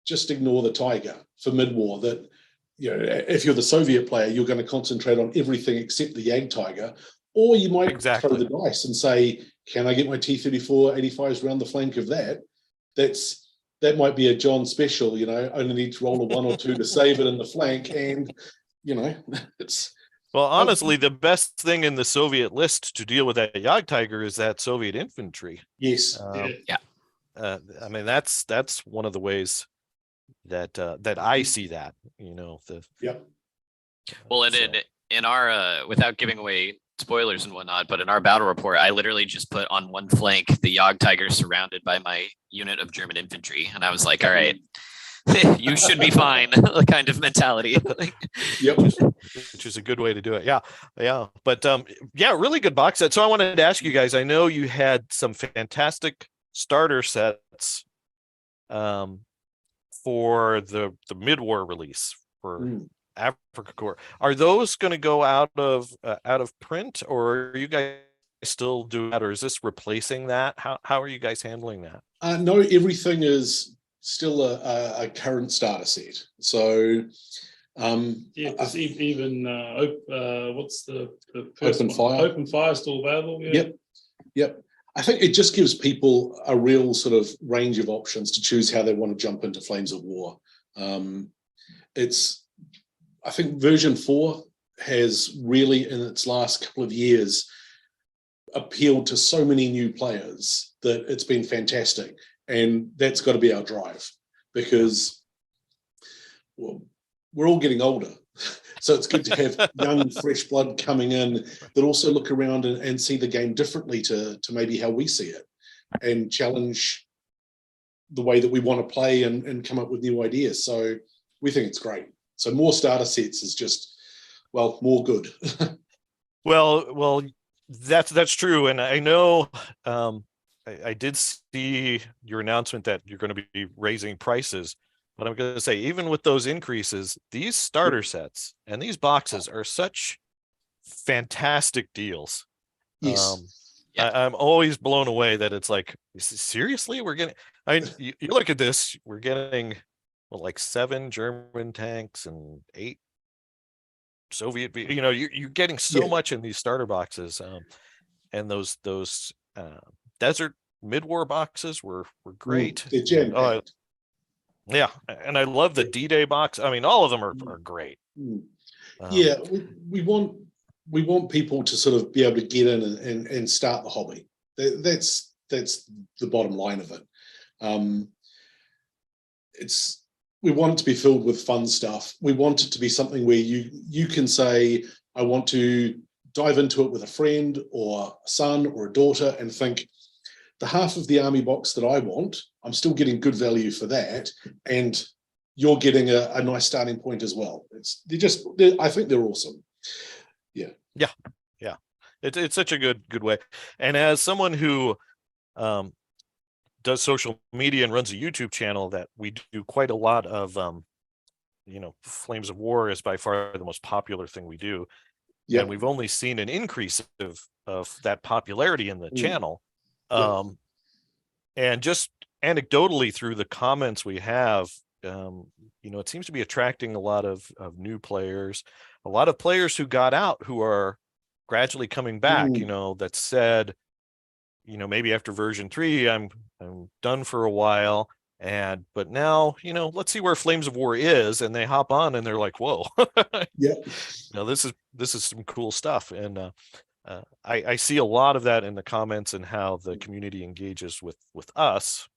[SPEAKER 3] just ignore the Tiger for mid-war, that if you're the Soviet player, you're going to concentrate on everything except the Yag Tiger, or you might throw the dice and say, can I get my T-34-85s around the flank of that? That might be a John special, only need to roll a 1 or 2 to save it in the flank. And, it's.
[SPEAKER 1] Well, honestly, the best thing in the Soviet list to deal with that Yag Tiger is that Soviet infantry.
[SPEAKER 3] Yes.
[SPEAKER 1] I mean, that's one of the ways that I see that,
[SPEAKER 2] Well, and in our, without giving away spoilers and whatnot, but in our battle report, I literally just put on one flank the Yag Tiger surrounded by my unit of German infantry. And I was like, all right, you should be fine, kind of mentality.
[SPEAKER 1] Which is a good way to do it. Yeah. But really good box set. So I wanted to ask you guys, I know you had some fantastic starter sets for the mid-war release for Africa Corps. Are those going to go out of print, or are you guys still doing that, or is this replacing that? How are you guys handling that?
[SPEAKER 3] No, everything is still a current starter set. So
[SPEAKER 4] because even what's the first
[SPEAKER 3] Open
[SPEAKER 4] one?
[SPEAKER 3] Fire?
[SPEAKER 4] Open Fire is still available.
[SPEAKER 3] Yep. I think it just gives people a real sort of range of options to choose how they want to jump into Flames of War. I think version 4 has really, in its last couple of years, appealed to so many new players that it's been fantastic. And that's got to be our drive, because we're all getting older. So it's good to have young, fresh blood coming in that also look around and see the game differently to maybe how we see it, and challenge the way that we want to play and come up with new ideas. So we think it's great. So more starter sets is just, more good.
[SPEAKER 1] Well, that's true. And I know I did see your announcement that you're going to be raising prices. But I'm going to say, even with those increases, these starter sets and these boxes are such fantastic deals.
[SPEAKER 3] Yes.
[SPEAKER 1] I'm always blown away that it's like, seriously, we're getting, you look at this, we're getting like 7 German tanks and 8 Soviet, you're getting so much in these starter boxes. And those desert mid-war boxes were great. Yeah, and I love the D-Day box. I mean, all of them are great.
[SPEAKER 3] We want people to sort of be able to get in and start the hobby. That's the bottom line of it. We want it to be filled with fun stuff. We want it to be something where you can say, I want to dive into it with a friend or a son or a daughter and think, the half of the army box that I want, I'm still getting good value for that, and you're getting a nice starting point as well. I think they're awesome. Yeah.
[SPEAKER 1] It's such a good way. And as someone who does social media and runs a YouTube channel, that we do quite a lot of, Flames of War is by far the most popular thing we do. And we've only seen an increase of that popularity in the channel. And just anecdotally through the comments we have, it seems to be attracting a lot of new players, a lot of players who got out who are gradually coming back, that said, maybe after version 3, I'm done for a while. But now, let's see where Flames of War is, and they hop on and they're like, whoa, this is some cool stuff. And I see a lot of that in the comments and how the community engages with us.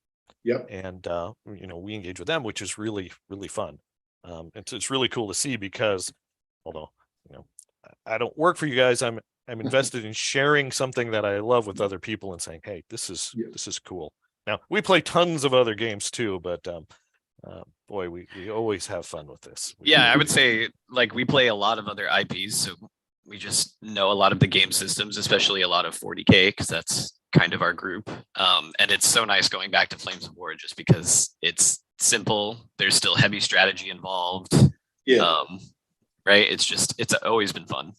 [SPEAKER 1] And we engage with them, which is really, really fun. It's really cool to see, because although I don't work for you guys, I'm invested in sharing something that I love with other people and saying, hey, this is cool. Now we play tons of other games too, but boy, we always have fun with this.
[SPEAKER 2] I would say, like, we play a lot of other IPs, so we just know a lot of the game systems, especially a lot of 40K, because that's kind of our group. And it's so nice going back to Flames of War, just because it's simple. There's still heavy strategy involved. Right. It's always been fun.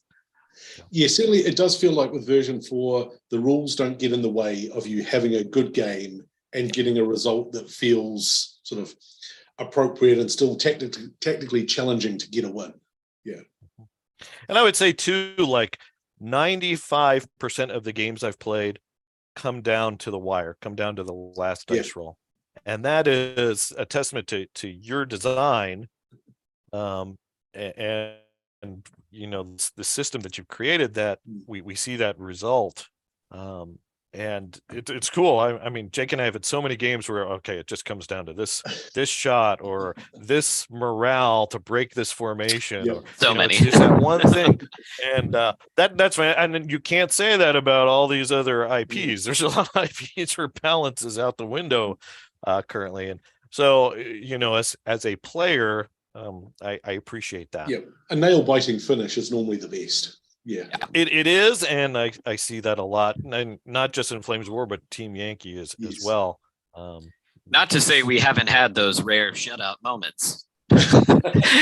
[SPEAKER 3] Yeah, certainly it does feel like with version 4, the rules don't get in the way of you having a good game and getting a result that feels sort of appropriate and still technically challenging to get a win. Yeah.
[SPEAKER 1] And I would say too, like 95% of the games I've played come down to the wire, come down to the last dice roll. And that is a testament to your design. And the system that you've created, that we see that result. And it's cool. I mean, Jake and I have had so many games where, okay, it just comes down to this shot or this morale to break this formation. Or,
[SPEAKER 2] so many.
[SPEAKER 1] It's just that one thing. And that's fine. And you can't say that about all these other IPs. There's a lot of IPs where balance is out the window currently. And so, as a player, I appreciate that.
[SPEAKER 3] Yeah, a nail-biting finish is normally the best. Yeah,
[SPEAKER 1] it is, and I see that a lot, and not just in Flames of War, but Team Yankee as well.
[SPEAKER 2] Not to say we haven't had those rare shutout moments,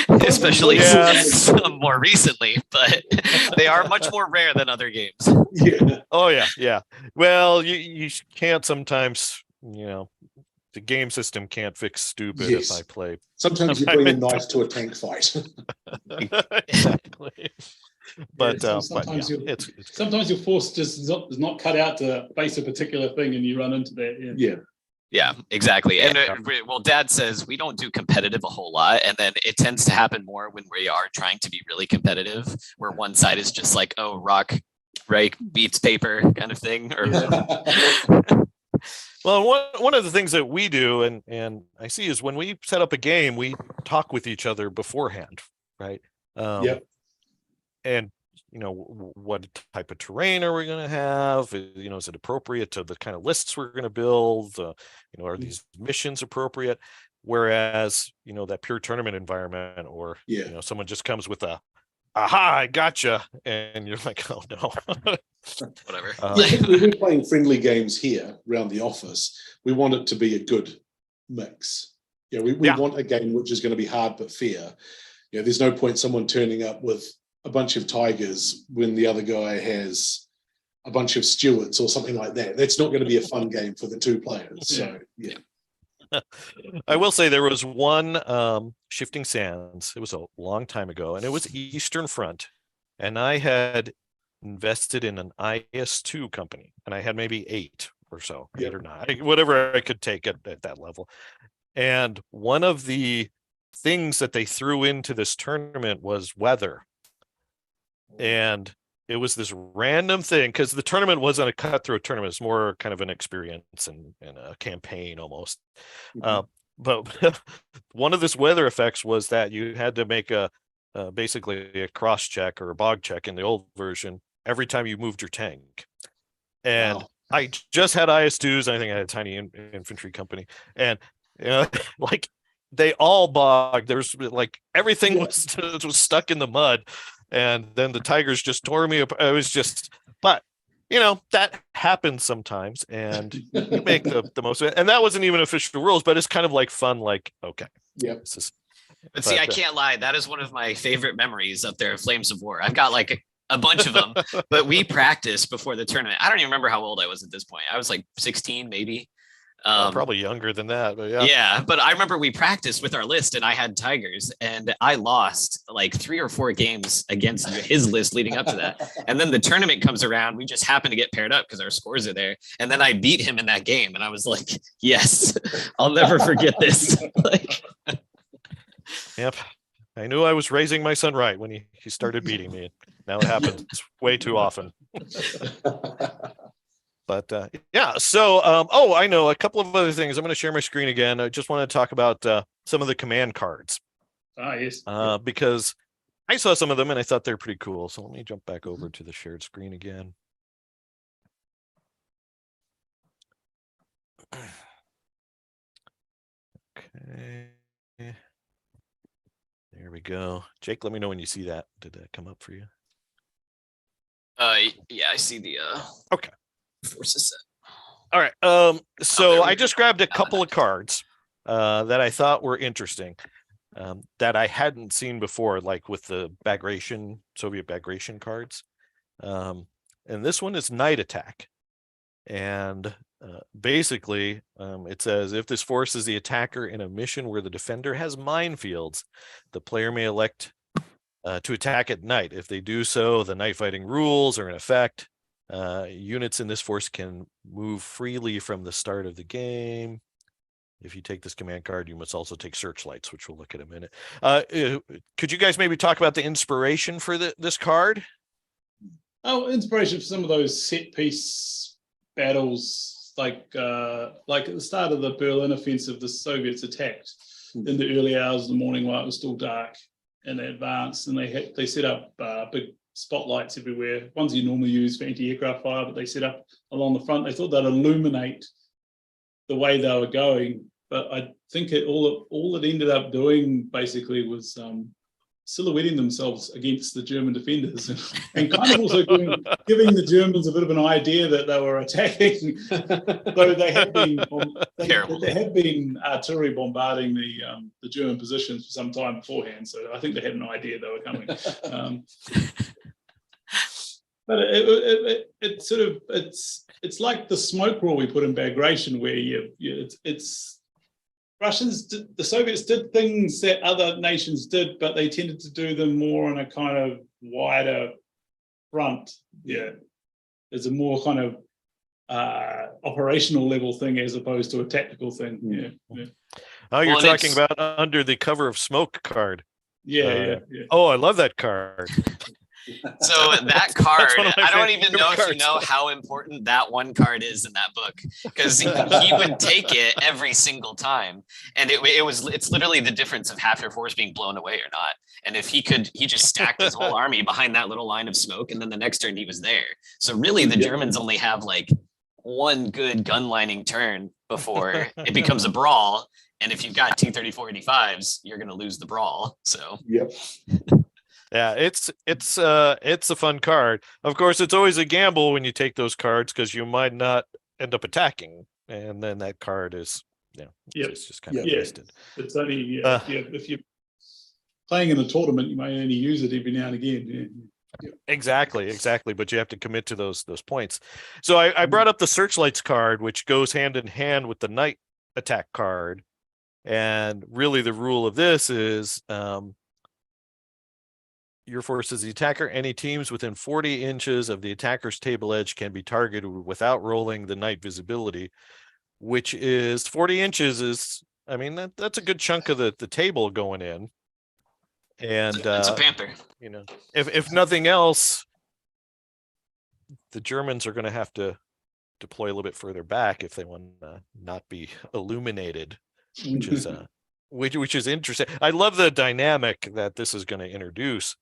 [SPEAKER 2] especially some more recently, but they are much more rare than other games.
[SPEAKER 1] Oh yeah. Well, you can't sometimes, the game system can't fix stupid if I play.
[SPEAKER 3] Sometimes you bring a knife to a tank fight.
[SPEAKER 1] Exactly. But
[SPEAKER 4] sometimes you're forced just not cut out to face a particular thing, and you run into that.
[SPEAKER 2] Yeah, exactly. And Dad says we don't do competitive a whole lot, and then it tends to happen more when we are trying to be really competitive, where one side is just like, oh, rock, rake beats paper kind of thing. Or
[SPEAKER 1] well, one of the things that we do, and I see, is when we set up a game, we talk with each other beforehand, right? And what type of terrain are we going to have? Is it appropriate to the kind of lists we're going to build? Are these missions appropriate? Whereas that pure tournament environment, or someone just comes with a aha, I gotcha, and you're like, oh no.
[SPEAKER 2] Whatever.
[SPEAKER 3] When we're playing friendly games here around the office, we want it to be a good mix. We want a game which is going to be hard but fair. There's no point someone turning up with a bunch of tigers when the other guy has a bunch of stewards or something like that. That's not going to be a fun game for the two players. So
[SPEAKER 1] I will say there was one Shifting Sands. It was a long time ago, and it was Eastern Front, and I had invested in an IS2 company, and I had maybe 8 or 9, whatever I could take at that level. And one of the things that they threw into this tournament was weather. And it was this random thing, because the tournament wasn't a cutthroat tournament. It's more kind of an experience and a campaign almost. But one of this weather effects was that you had to make basically a cross check or a bog check in the old version every time you moved your tank. And I just had IS2s. I think I had a tiny infantry company, and like they all bogged. There's like everything was stuck in the mud. And then the tigers just tore me up. It was just, but that happens sometimes, and you make the most of it. And that wasn't even official rules, but it's kind of like fun. Like, okay,
[SPEAKER 2] But see, I can't lie. That is one of my favorite memories up there, Flames of War. I've got like a bunch of them. But we practiced before the tournament. I don't even remember how old I was at this point. I was like 16, maybe.
[SPEAKER 1] Probably younger than that, but yeah.
[SPEAKER 2] Yeah, but I remember we practiced with our list, and I had tigers, and I lost like 3 or 4 games against his list leading up to that. And then the tournament comes around. We just happen to get paired up because our scores are there. And then I beat him in that game, and I was like, "Yes, I'll never forget this." Like,
[SPEAKER 1] yep. I knew I was raising my son right when he started beating me. Now it happens way too often. But yeah, so oh, I know a couple of other things. I'm going to share my screen again. I just want to talk about some of the command cards.
[SPEAKER 4] Ah, yes.
[SPEAKER 1] Because I saw some of them and I thought they're pretty cool. So let me jump back over to the shared screen again. Okay. There we go. Jake, let me know when you see that. Did that come up for you?
[SPEAKER 2] yeah, I see the
[SPEAKER 1] okay.
[SPEAKER 2] Forces set.
[SPEAKER 1] All right. So I just grabbed a couple of cards that I thought were interesting, that I hadn't seen before, like with the Bagration, Soviet Bagration cards. And this one is Night Attack. And basically, it says, if this forces the attacker in a mission where the defender has minefields, the player may elect to attack at night. If they do so, the night fighting rules are in effect. Units in this force can move freely from the start of the game. If you take this command card, you must also take searchlights, which we'll look at in a minute. Could you guys maybe talk about the inspiration for this card?
[SPEAKER 4] Oh, inspiration for some of those set piece battles, like at the start of the Berlin offensive, the Soviets attacked in the early hours of the morning while it was still dark, and they advanced, and they set up big spotlights everywhere, ones you normally use for anti-aircraft fire, but they set up along the front. They thought they'd illuminate the way they were going, but I think all it ended up doing basically was silhouetting themselves against the German defenders, and kind of also giving the Germans a bit of an idea that they were attacking. Though they had been artillery bombarding the German positions for some time beforehand, so I think they had an idea they were coming. But it's like the smoke rule we put in Bagration, where the Soviets did things that other nations did, but they tended to do them more on a kind of wider front. Yeah, it's a more kind of operational level thing as opposed to a tactical thing. Yeah.
[SPEAKER 1] Oh, you're talking about Under the Cover of Smoke card.
[SPEAKER 4] Yeah.
[SPEAKER 1] Oh, I love that card.
[SPEAKER 2] So that card, I don't even know if you know how important that one card is in that book, because he would take it every single time, and it's literally the difference of half your force being blown away or not. And if he just stacked his whole army behind that little line of smoke, and then the next turn he was there. So really, the Germans only have like one good gun lining turn before it becomes a brawl. And if you've got T-34-85s, you're going to lose the brawl. So
[SPEAKER 3] yep.
[SPEAKER 1] Yeah, it's a fun card. Of course, it's always a gamble when you take those cards, because you might not end up attacking, and then that card is it's just kind of wasted.
[SPEAKER 4] It's only if you're playing in a tournament, you may only use it every now and again. Yeah.
[SPEAKER 1] Exactly, but you have to commit to those points. So I brought up the Searchlights card, which goes hand in hand with the Night Attack card, and really the rule of this is, your force is the attacker. Any teams within 40 inches of the attacker's table edge can be targeted without rolling the night visibility, which is 40 inches that's a good chunk of the table going in. And
[SPEAKER 2] it's a panther.
[SPEAKER 1] If nothing else, the Germans are going to have to deploy a little bit further back if they want to not be illuminated, which is which is interesting. I love the dynamic that this is going to introduce.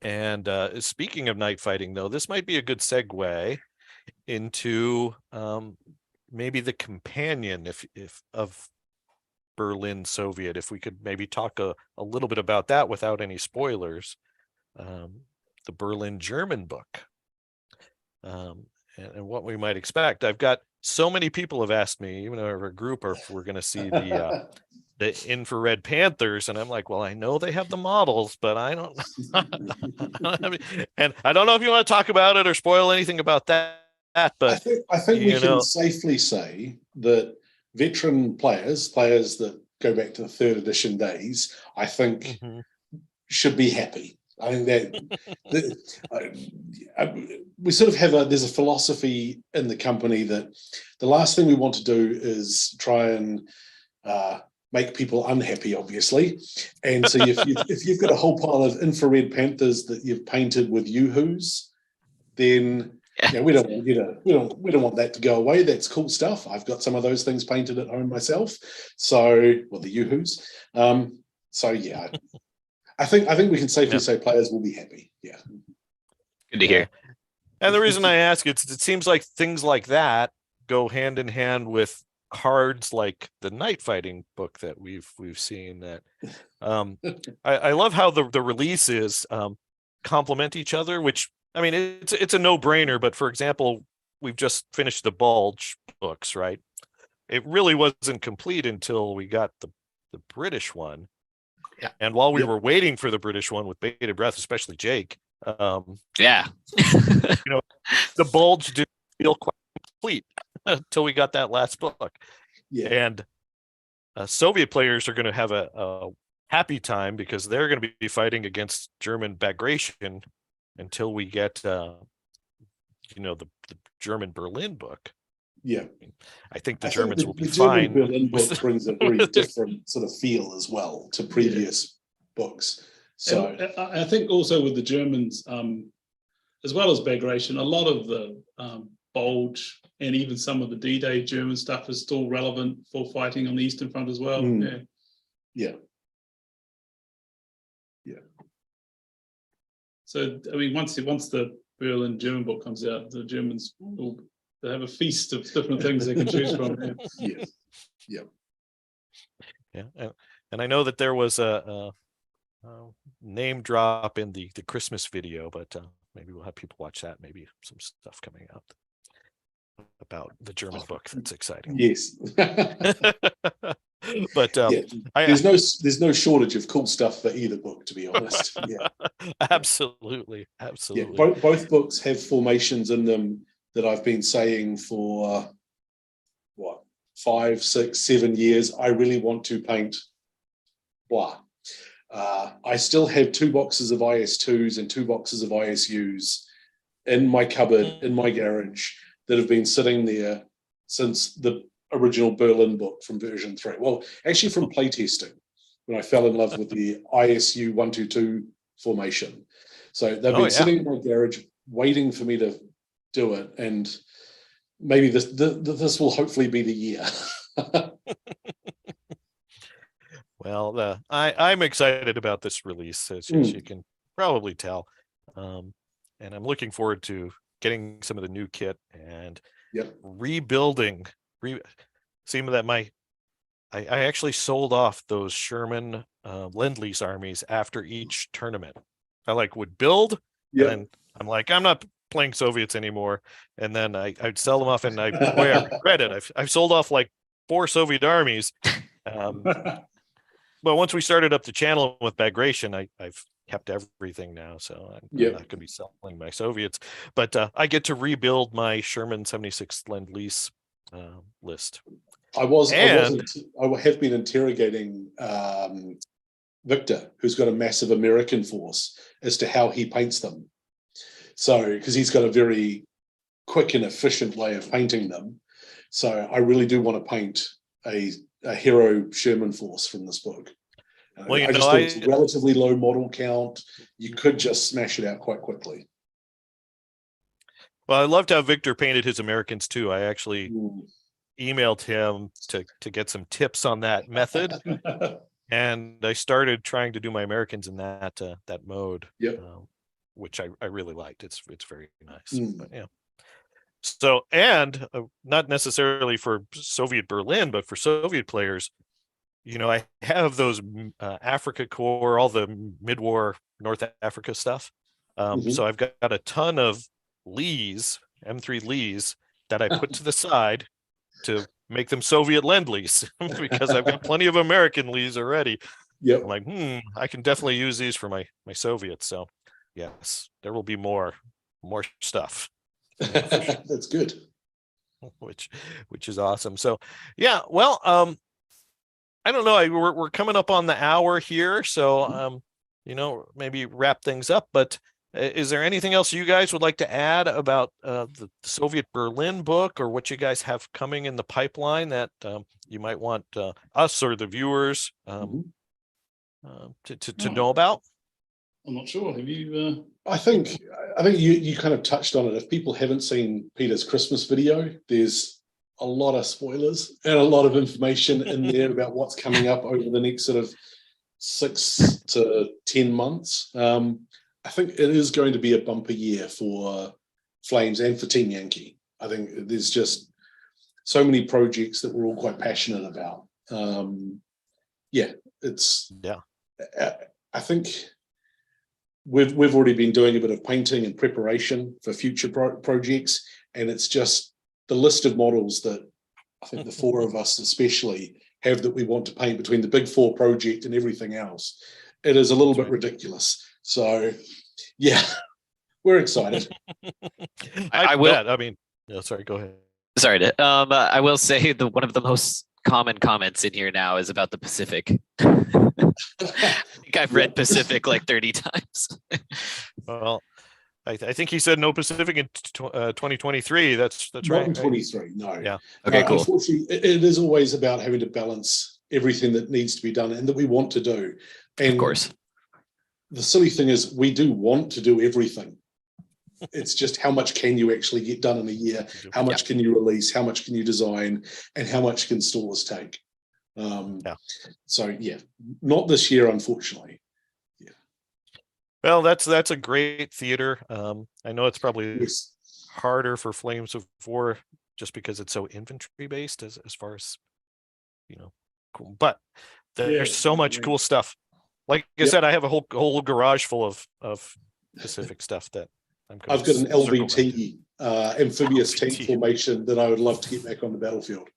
[SPEAKER 1] And speaking of night fighting, though, this might be a good segue into maybe the companion if of Berlin Soviet. If we could maybe talk a little bit about that without any spoilers, the Berlin German book, and what we might expect. I've got so many people have asked me, even over a group, or if we're going to see the infrared Panthers, and I'm like, well, I know they have the models, but I don't and I don't know if you want to talk about it or spoil anything about that, but
[SPEAKER 3] I think we can safely say that veteran players that go back to the 3rd edition days, I think should be happy. I think that we sort of have there's a philosophy in the company that the last thing we want to do is try and make people unhappy, obviously. And so if you've got a whole pile of infrared Panthers that you've painted with Yoo-hoos, then we don't want that to go away. That's cool stuff. I've got some of those things painted at home myself. So, well, the Yoo-hoos. So yeah, I think we can safely say players will be happy. Yeah.
[SPEAKER 2] Good to hear.
[SPEAKER 1] And the reason I ask it seems like things like that go hand in hand with cards like the night fighting book that we've seen. That I love how the releases complement each other, which I mean it's a no-brainer. But for example, we've just finished the Bulge books, right? It really wasn't complete until we got the British one.
[SPEAKER 2] Yeah.
[SPEAKER 1] And while we were waiting for the British one with bated breath, especially Jake,
[SPEAKER 2] yeah,
[SPEAKER 1] the Bulge didn't feel quite complete until we got that last book.
[SPEAKER 3] Yeah.
[SPEAKER 1] And Soviet players are going to have a happy time because they're going to be fighting against German Bagration until we get the German Berlin book.
[SPEAKER 3] Yeah,
[SPEAKER 1] I think the Germans will be
[SPEAKER 3] the German
[SPEAKER 1] fine.
[SPEAKER 3] Berlin book brings a very different sort of feel as well to previous books. So
[SPEAKER 4] and I think also with the Germans, as well as Bagration, a lot of the Bulge and even some of the D-Day German stuff is still relevant for fighting on the Eastern Front as well.
[SPEAKER 3] Yeah.
[SPEAKER 4] So I mean, once the Berlin German book comes out, the Germans will have a feast of different things they can choose from.
[SPEAKER 3] Yeah.
[SPEAKER 1] And I know that there was a name drop in the Christmas video, but maybe we'll have people watch that. Maybe some stuff coming out about the German book. That's exciting.
[SPEAKER 3] Yes.
[SPEAKER 1] But
[SPEAKER 3] there's no shortage of cool stuff for either book, to be honest. Yeah.
[SPEAKER 1] Absolutely.
[SPEAKER 3] Yeah, both books have formations in them that I've been saying for 5, 6, 7 years. I really want to paint blah. I still have 2 boxes of IS2s and 2 boxes of ISUs in my cupboard, in my garage, that have been sitting there since the original Berlin book from version 3. Well, actually from playtesting, when I fell in love with the ISU 122 formation. So they've been sitting in my garage waiting for me to do it, and maybe this will hopefully be the year.
[SPEAKER 1] Well, I'm excited about this release, as you can probably tell, and I'm looking forward to getting some of the new kit and rebuilding. Seeing that I actually sold off those Sherman Lend-Lease armies after each tournament. I would build, and I'm like, I'm not playing Soviets anymore, and then I'd sell them off, and I regret it. I've sold off like 4 Soviet armies. But once we started up the channel with Bagration, I've kept everything now, so I'm not going to be selling my Soviets. But I get to rebuild my Sherman 76 Lend-Lease list. I
[SPEAKER 3] have been interrogating Victor, who's got a massive American force, as to how he paints them. So, because he's got a very quick and efficient way of painting them. So I really do want to paint a hero Sherman force from this book.
[SPEAKER 1] Well,
[SPEAKER 3] I just think it's a relatively low model count. You could just smash it out quite quickly.
[SPEAKER 1] Well, I loved how Victor painted his Americans too. I actually emailed him to get some tips on that method, and I started trying to do my Americans in that mode, which I really liked. It's very nice. But yeah. So, and not necessarily for Soviet Berlin, but for Soviet players, I have those Africa Corps, all the mid-war North Africa stuff. So I've got a ton of Lees, M3 Lees, that I put to the side to make them Soviet Lend-Lease because I've got plenty of American lease already.
[SPEAKER 3] Yep.
[SPEAKER 1] I'm like, I can definitely use these for my Soviets. So yes, there will be more stuff.
[SPEAKER 3] That's good.
[SPEAKER 1] Which is awesome. So yeah, well, I don't know. We're coming up on the hour here, so maybe wrap things up. But is there anything else you guys would like to add about the Soviet Berlin book, or what you guys have coming in the pipeline that you might want us or the viewers to know about?
[SPEAKER 4] I'm not sure. Have you?
[SPEAKER 3] I think you kind of touched on it. If people haven't seen Peter's Christmas video, there's a lot of spoilers and a lot of information in there about what's coming up over the next sort of 6 to 10 months. I think it is going to be a bumper year for Flames and for Team Yankee. I think there's just so many projects that we're all quite passionate about. I think we've already been doing a bit of painting and preparation for future projects, and it's just the list of models that I think the four of us especially have that we want to paint between the Big Four project and everything else. It is a little bit ridiculous. So yeah, we're excited.
[SPEAKER 1] I will. I mean, no, sorry, go ahead.
[SPEAKER 2] Sorry to, I will say one of the most common comments in here now is about the Pacific. I think I've read Pacific like 30 times.
[SPEAKER 1] Well, I think he said no Pacific in 2023. That's
[SPEAKER 3] Not
[SPEAKER 1] right.
[SPEAKER 3] in 23, no.
[SPEAKER 1] Yeah.
[SPEAKER 2] Okay, cool.
[SPEAKER 3] Unfortunately, it is always about having to balance everything that needs to be done and that we want to do. And
[SPEAKER 2] of course.
[SPEAKER 3] The silly thing is we do want to do everything. It's just how much can you actually get done in a year? How much can you release? How much can you design? And how much can stores take? So yeah, not this year, unfortunately. Yeah.
[SPEAKER 1] Well, that's a great theater. I know it's probably harder for Flames of War just because it's so infantry based as far as cool. But there's so much cool stuff. Like I said, I have a whole garage full of Pacific stuff that
[SPEAKER 3] I've got an LVT amphibious tank formation that I would love to get back on the battlefield.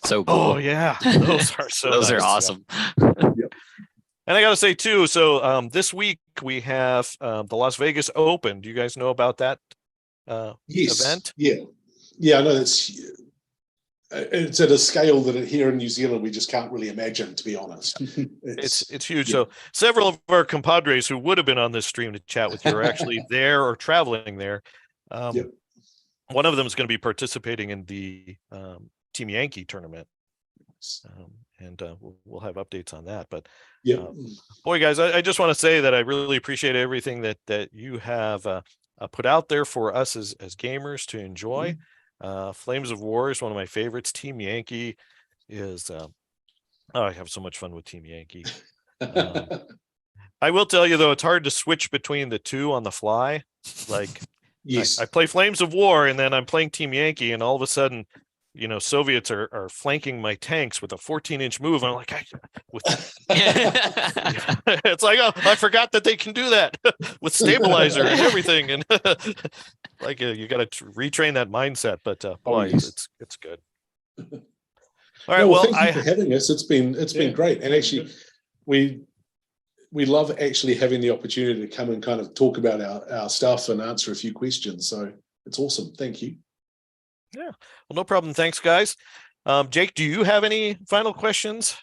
[SPEAKER 2] So cool.
[SPEAKER 1] Oh yeah, those are
[SPEAKER 2] those are awesome.
[SPEAKER 3] Yep.
[SPEAKER 1] And I got to say too, so this week we have the Las Vegas Open. Do you guys know about that event?
[SPEAKER 3] Yeah, I know it's at a scale that here in New Zealand we just can't really imagine, to be honest.
[SPEAKER 1] It's huge. So several of our compadres who would have been on this stream to chat with you are actually there or traveling there. One of them is going to be participating in the Team Yankee tournament, and we'll have updates on that. But boy, guys, I just want to say that I really appreciate everything that you have put out there for us as gamers to enjoy. Flames of War is one of my favorites. Team Yankee is I have so much fun with Team Yankee. I will tell you though, it's hard to switch between the two on the fly. Like I play Flames of War and then I'm playing Team Yankee, and all of a sudden Soviets are flanking my tanks with a 14-inch move. I'm like, it's like, oh, I forgot that they can do that with stabilizer and everything. And like, you got to retrain that mindset. But boy, it's good. All right. Well,
[SPEAKER 3] thank you for having us. It's been great. And actually, we love actually having the opportunity to come and kind of talk about our stuff and answer a few questions. So it's awesome. Thank you.
[SPEAKER 1] Yeah, well, no problem. Thanks, guys. Jake, do you have any final questions?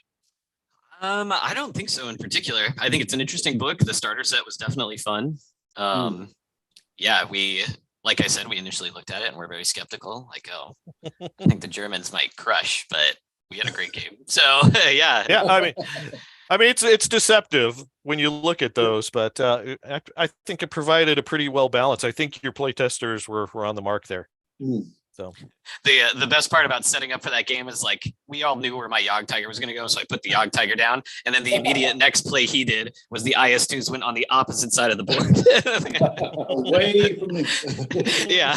[SPEAKER 2] I don't think so in particular. I think it's an interesting book. The starter set was definitely fun. Yeah, like I said, we initially looked at it and we're very skeptical. Like, oh, I think the Germans might crush, but we had a great game. So yeah.
[SPEAKER 1] I mean, it's deceptive when you look at those, but I think it provided a pretty well balance. I think your play testers were on the mark there. So
[SPEAKER 2] the best part about setting up for that game is like we all knew where my Yog Tiger was going to go, so I put the Yog Tiger down, and then the immediate next play he did was the IS-2s went on the opposite side of the board.
[SPEAKER 3] Away from me.
[SPEAKER 2] Yeah.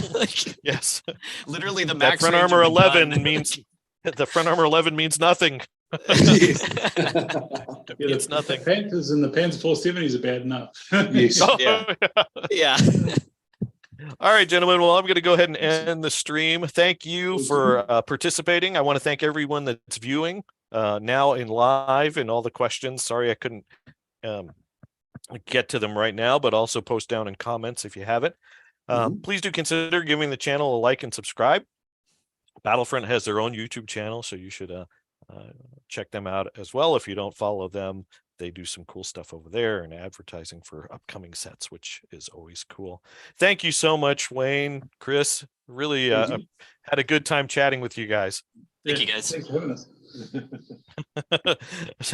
[SPEAKER 1] Yes.
[SPEAKER 2] Literally the max
[SPEAKER 1] front armor 11 means the front armor 11 means nothing. It's nothing.
[SPEAKER 4] The Panthers and the Panzer 470s are bad enough.
[SPEAKER 3] Yes.
[SPEAKER 2] Yeah.
[SPEAKER 1] All right, gentlemen. Well, I'm going to go ahead and end the stream. Thank you for participating. I want to thank everyone that's viewing now in live and all the questions. Sorry I couldn't get to them right now, but also post down in comments if you haven't. Please do consider giving the channel a like and subscribe. Battlefront has their own YouTube channel, so you should check them out as well. If you don't follow them, they do some cool stuff over there and advertising for upcoming sets, which is always cool. Thank you so much, Wayne, Chris. Really had a good time chatting with you guys.
[SPEAKER 2] Thank you, guys.
[SPEAKER 4] Thanks for having us.